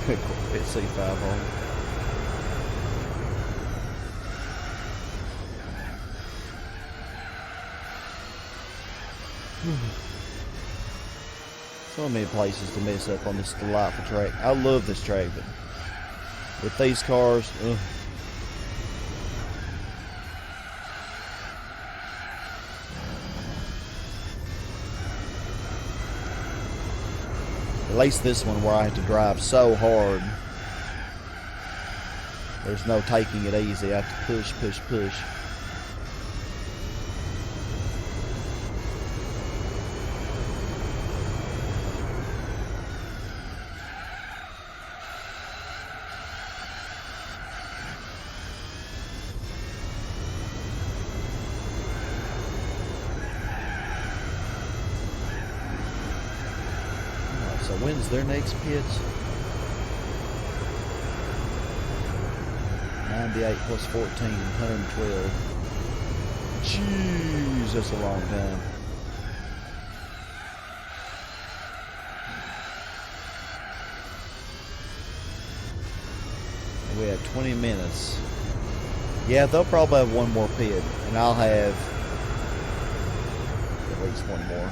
Pit C5 on. So many places to mess up on this delightful track. I love this track, but with these cars, ugh. At least this one where I have to drive so hard. There's no taking it easy. I have to push, push, push. So when's their next pit? 98 plus 14, 112. Jeez, that's a long time. We have 20 minutes. Yeah, they'll probably have one more pit, and I'll have at least one more.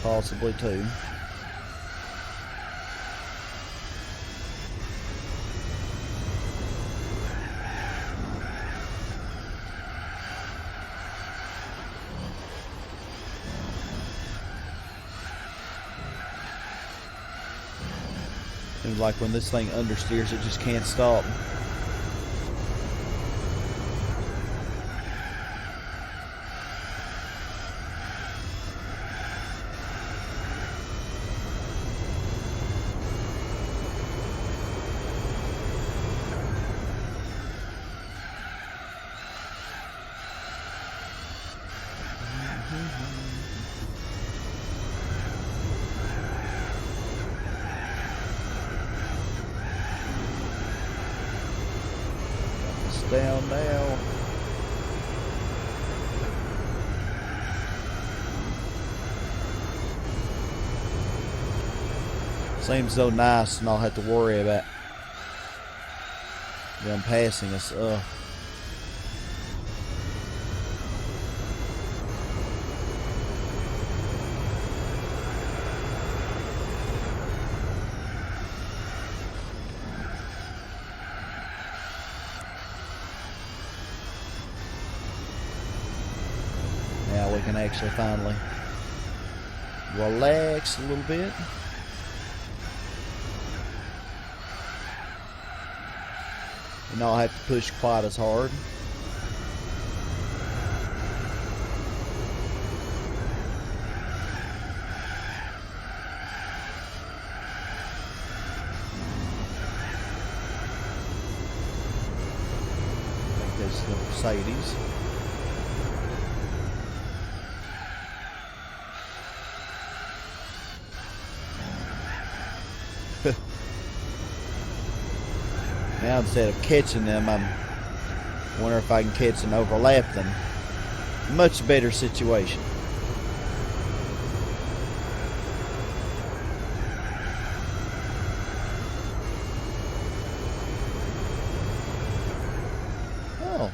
Possibly two. Seems like when this thing understeers, it just can't stop. It's down now. Seems so nice and I'll have to worry about them passing us. Now we can actually finally relax a little bit. And not have to push quite as hard. I think that's the Mercedes. Now instead of catching them, I'm wondering if I can catch and overlap them. Much better situation. Oh.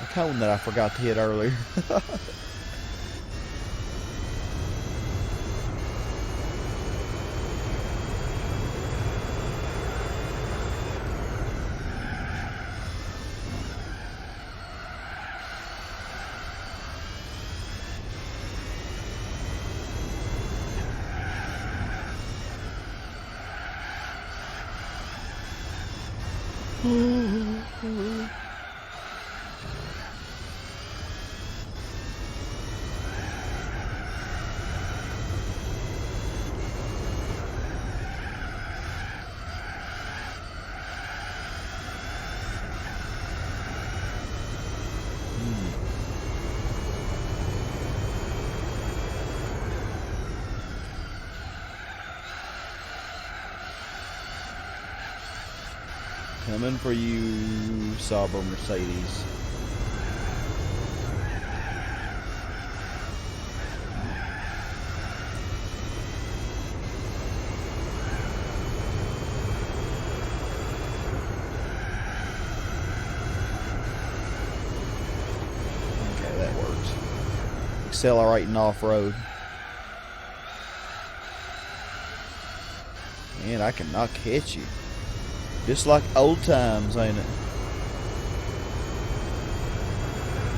A cone that I forgot to hit earlier. Coming for you, Sauber Mercedes. Okay, that works. Accelerating off-road. Man, I cannot catch you. Just like old times, ain't it?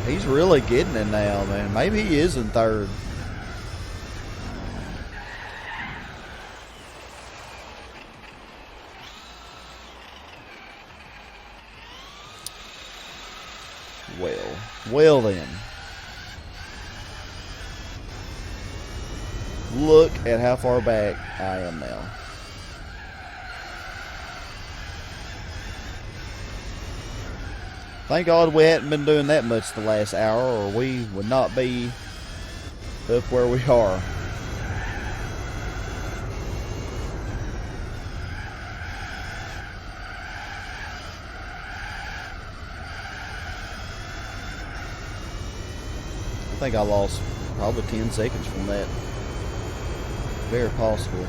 He's really getting it now, man. Maybe he is in third. Well then. Look at how far back I am now. Thank God we hadn't been doing that much the last hour, or we would not be up where we are. I think I lost probably 10 seconds from that. Very possible.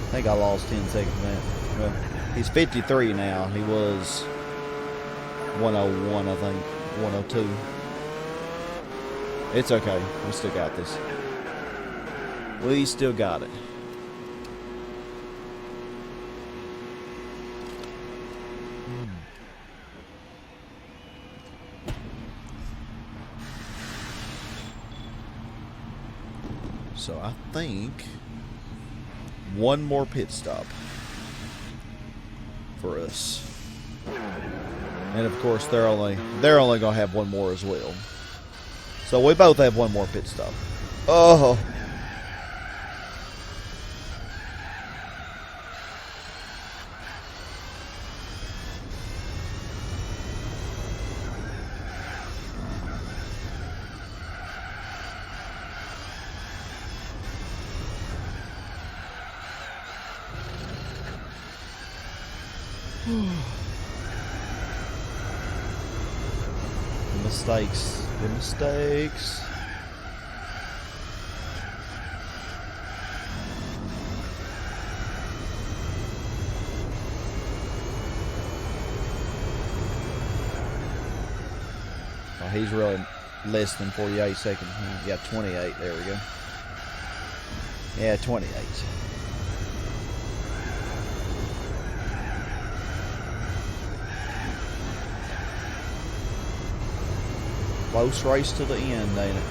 I think I lost 10 seconds from that. Well, he's 53 now. He was 101, I think. 102. It's okay. We still got this. We still got it. So I think one more pit stop for us. And of course they're only gonna have one more as well. So we both have one more pit stop. Oh. Mistakes. The mistakes. Oh, he's really less than 48 seconds. Yeah, 28. There we go. Yeah, 28. Close race to the end, ain't it?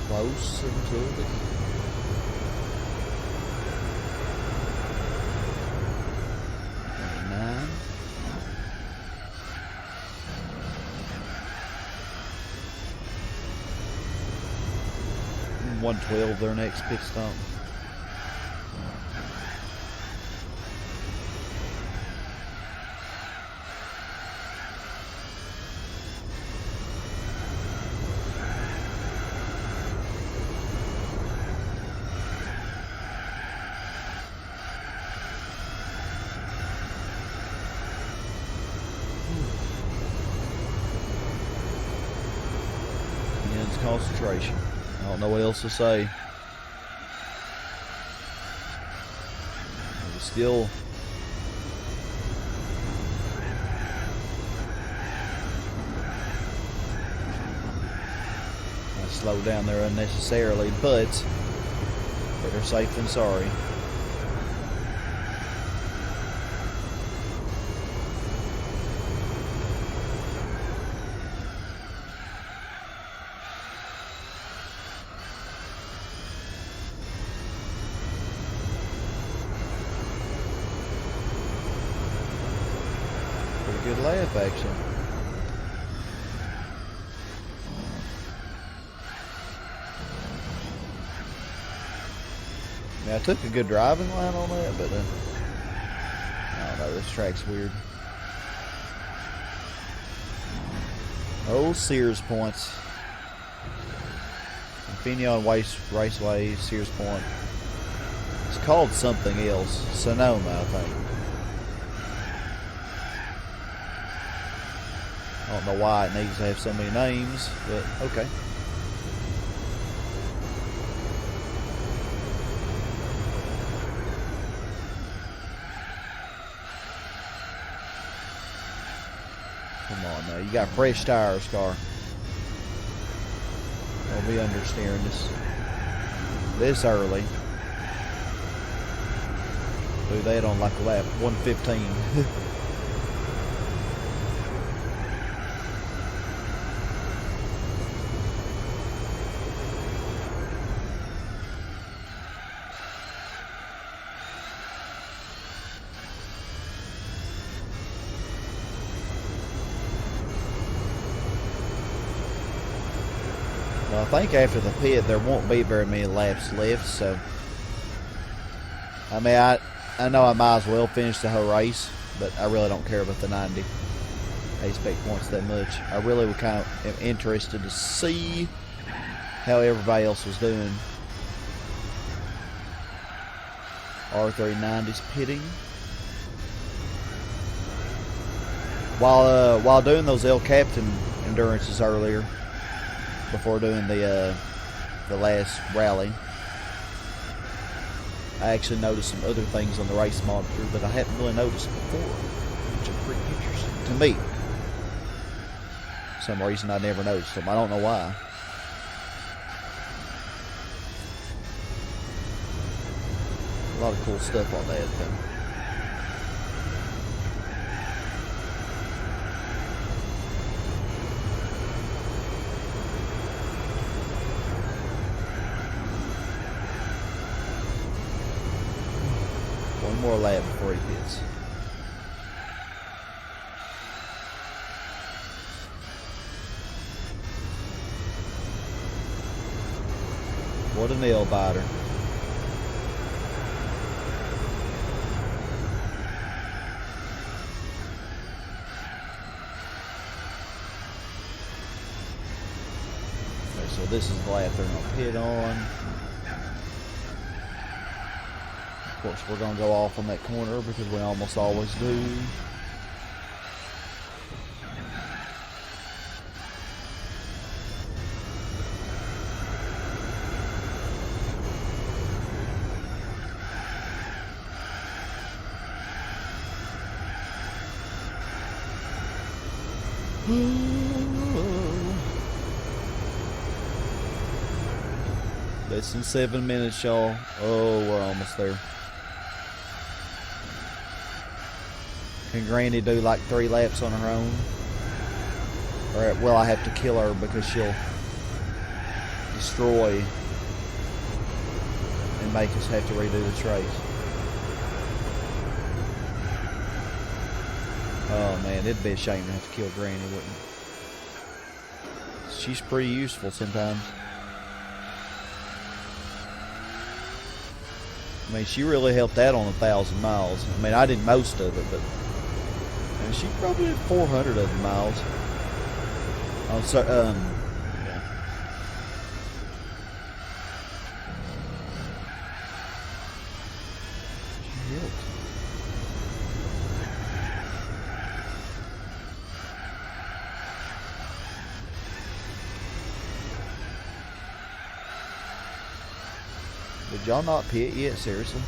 Close until the end. And 112 their next pit stop. Concentration. I don't know what else to say. It's still I slowed down there unnecessarily, but better safe than sorry. Good laugh action. Yeah, I took a good driving line on that, but I don't know, this track's weird. Oh, Sears points. Infineon Raceway, Sears Point. It's called something else. Sonoma, I think. I don't know why it needs to have so many names, but okay. Come on now, you got fresh tires, car. Don't be understeering this early. Do that on like lap 115. I think after the pit there won't be very many laps left, so I mean I know I might as well finish the whole race, but I really don't care about the 90 expect points that much. I really would kind of am interested to see how everybody else was doing. R390's pitting. While doing those El Capitan endurances earlier, before doing the last rally, I actually noticed some other things on the race monitor that I hadn't really noticed before, which are pretty interesting to me. For some reason I never noticed them. I don't know why. A lot of cool stuff on that thing. One more lap before he hits. What a nail biter. Okay, so this is the lap they're going to pit on. Of course, we're going to go off on that corner because we almost always do. Less than 7 minutes, y'all. Oh, we're almost there. Can Granny do like 3 laps on her own? Or will I have to kill her because she'll destroy and make us have to redo this race? Oh man, it'd be a shame to have to kill Granny, wouldn't it? She's pretty useful sometimes. I mean, she really helped out on 1,000 miles. I mean, I did most of it, but and she probably did 400 of the miles. Oh, so, yeah. She helped. Did y'all not pit yet? Seriously?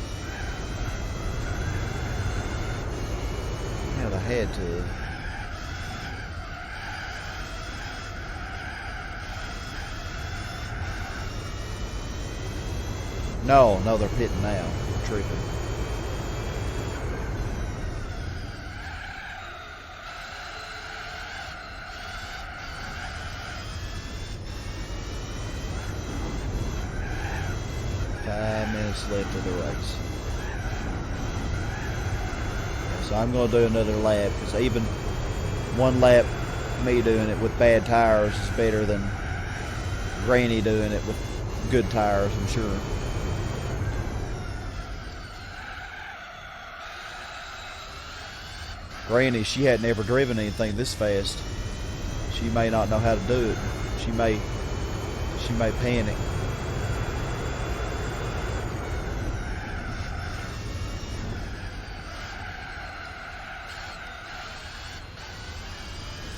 Yeah, they had to. No, they're pitting now. I'm tripping. Left of the race. So I'm going to do another lap because even one lap me doing it with bad tires is better than Granny doing it with good tires, I'm sure. Granny, she hadn't ever driven anything this fast. She may not know how to do it. She may panic.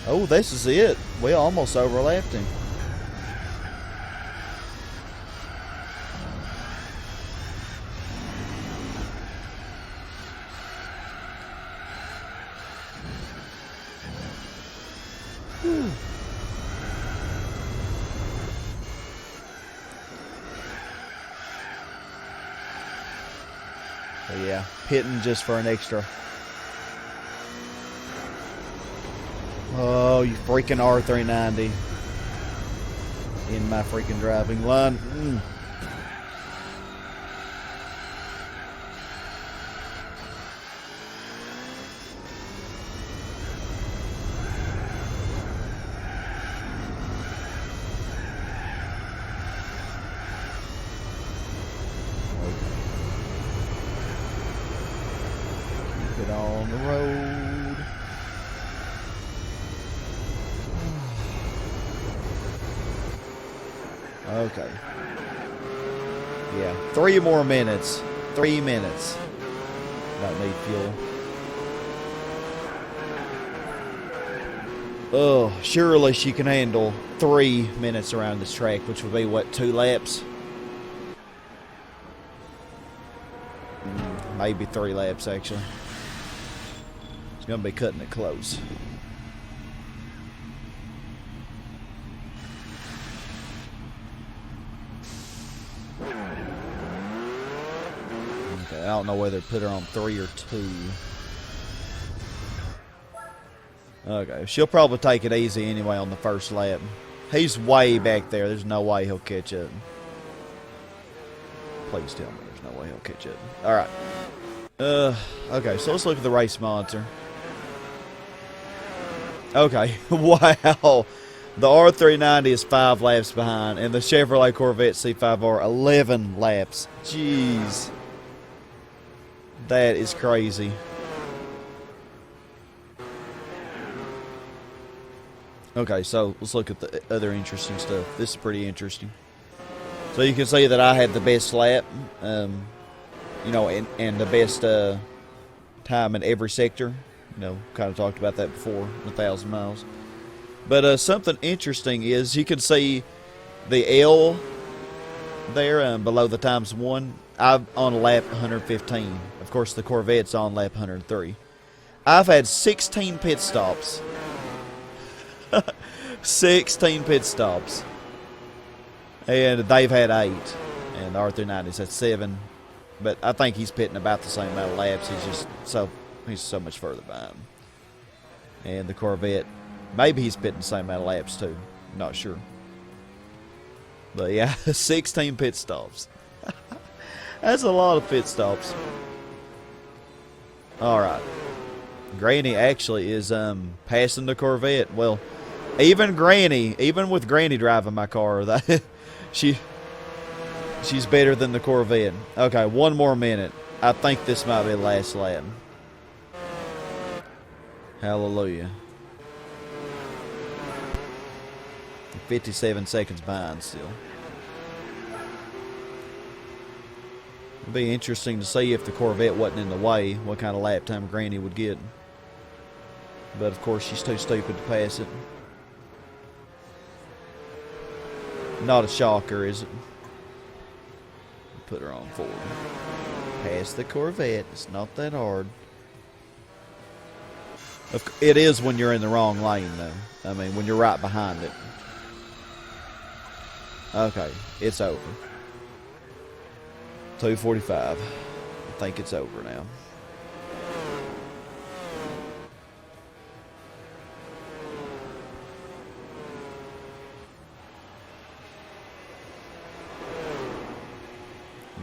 Oh, this is it. We almost overlapped him. Whew. So yeah, pitting just for an extra. Oh, you freaking R390 in my freaking driving line. Keep it on the road. Okay. Yeah, 3 more minutes. 3 minutes. Don't need fuel. Oh, surely she can handle 3 minutes around this track, which would be, what, 2 laps? Maybe 3 laps, actually. It's going to be cutting it close. Okay, I don't know whether to put her on 3 or 2. Okay, she'll probably take it easy anyway on the first lap. He's way back there. There's no way he'll catch up. Please tell me there's no way he'll catch up. Alright. Okay, so let's look at the race monitor. Okay, wow. The R390 is 5 laps behind, and the Chevrolet Corvette C5R 11 laps. Jeez. That is crazy. Okay, so let's look at the other interesting stuff. This is pretty interesting. So you can see that I had the best lap, you know, and the best time in every sector. You know, kind of talked about that before, 1,000 miles. But something interesting is you can see the L there below the ×1. I'm on lap 115. Of course, the Corvette's on lap 103. I've had 16 pit stops. 16 pit stops. And they've had 8. And the R390's at 7. But I think he's pitting about the same amount of laps. He's so much further behind. And the Corvette, maybe he's pitting the same amount of laps too. Not sure. But yeah, 16 pit stops. That's a lot of pit stops. Alright. Granny actually is passing the Corvette. Well, even with Granny driving my car, she's better than the Corvette. Okay, 1 more minute. I think this might be the last lap. Hallelujah. 57 seconds behind still. It'd be interesting to see if the Corvette wasn't in the way, what kind of lap time Granny would get. But of course, she's too stupid to pass it. Not a shocker, is it? Put her on 4. Pass the Corvette. It's not that hard. It is when you're in the wrong lane, though. I mean, when you're right behind it. Okay, it's over. 2:45. I think it's over now.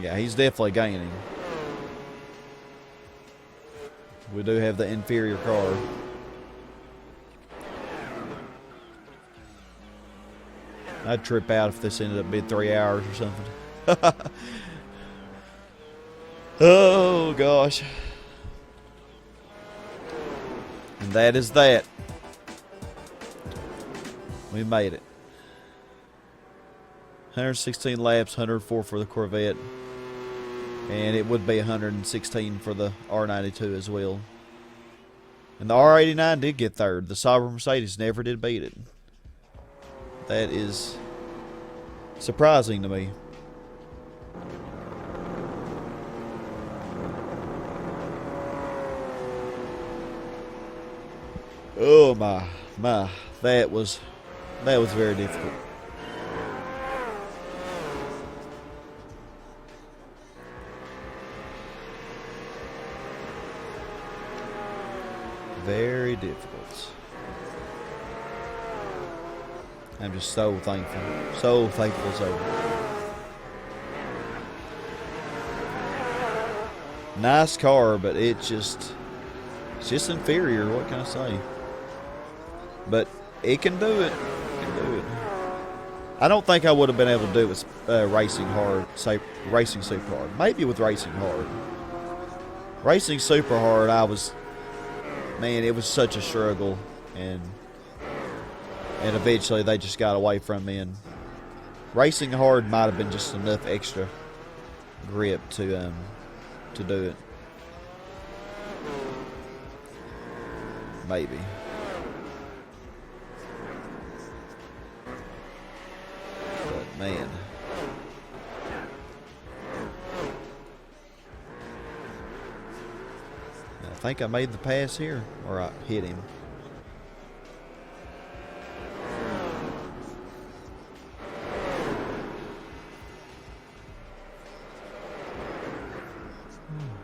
Yeah, he's definitely gaining. We do have the inferior car. I'd trip out if this ended up being 3 hours or something. Oh, gosh. And that is that. We made it. 116 laps, 104 for the Corvette. And it would be 116 for the R92 as well. And the R89 did get third. The Sauber Mercedes never did beat it. That is surprising to me. Oh my. That was very difficult. Very difficult. I'm just so thankful. So thankful it's over. Nice car, but it's just inferior. What can I say? But it can do it. It can do it. I don't think I would have been able to do it with racing hard, say racing super hard. Maybe with racing hard. Racing super hard, man, it was such a struggle, and eventually they just got away from me. And racing hard might have been just enough extra grip to do it. Maybe. But man. I think I made the pass here, or I hit him.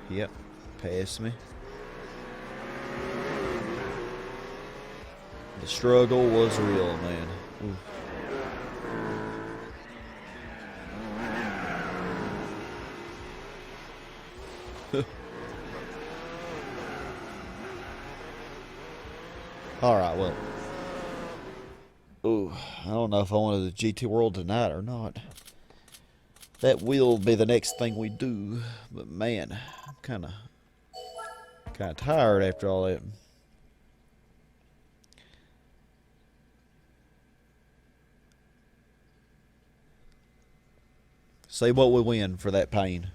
Yep, passed me. The struggle was real, man. Alright, well. Ooh, I don't know if I wanted the GT World tonight or not. That will be the next thing we do. But man, I'm kinda tired after all that. See what we win for that pain.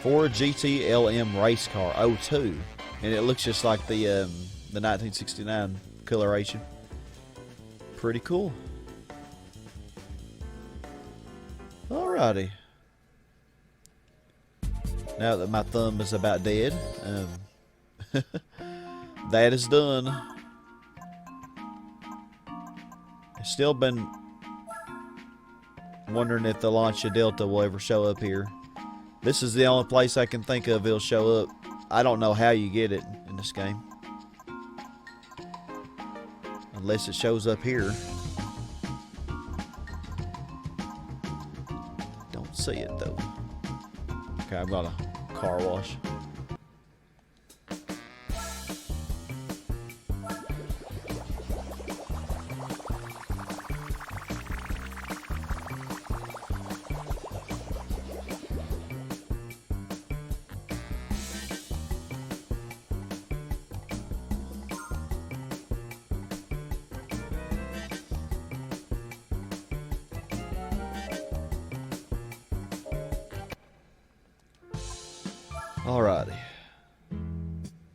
Ford GT LM race car 02. And it looks just like the 1969 coloration. Pretty cool. Alrighty. Now that my thumb is about dead, that is done. I've still been wondering if the Lancia Delta will ever show up here. This is the only place I can think of it'll show up. I don't know how you get it in this game. Unless it shows up here. Don't see it though. Okay, I've got a car wash. Alrighty.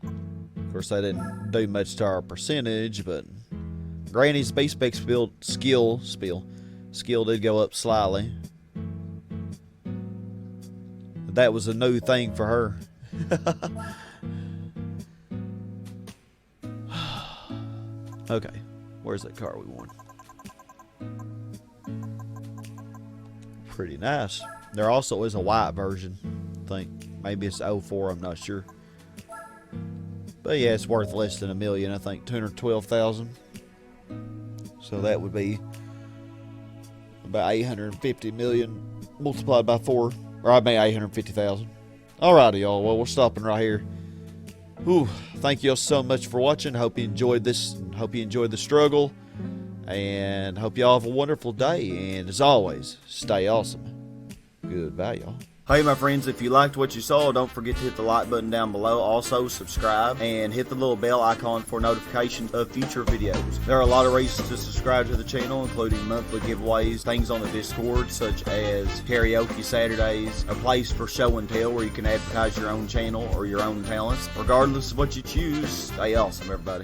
Of course, I didn't do much to our percentage, but Granny's B-Spec skill did go up slightly. That was a new thing for her. Okay, where's that car we won? Pretty nice. There also is a white version, I think. Maybe it's 04, I'm not sure. But yeah, it's worth less than $1 million, I think, 212,000. So that would be about 850 million multiplied by 4, or I mean 850,000. Alrighty, y'all. Well, we're stopping right here. Whew. Thank you all so much for watching. Hope you enjoyed this. Hope you enjoyed the struggle. And hope y'all have a wonderful day. And as always, stay awesome. Goodbye, y'all. Hey my friends, if you liked what you saw, don't forget to hit the like button down below. Also subscribe and hit the little bell icon for notifications of future videos. There are a lot of reasons to subscribe to the channel, including monthly giveaways, things on the Discord such as karaoke Saturdays, a place for show and tell where you can advertise your own channel or your own talents. Regardless of what you choose, stay awesome everybody.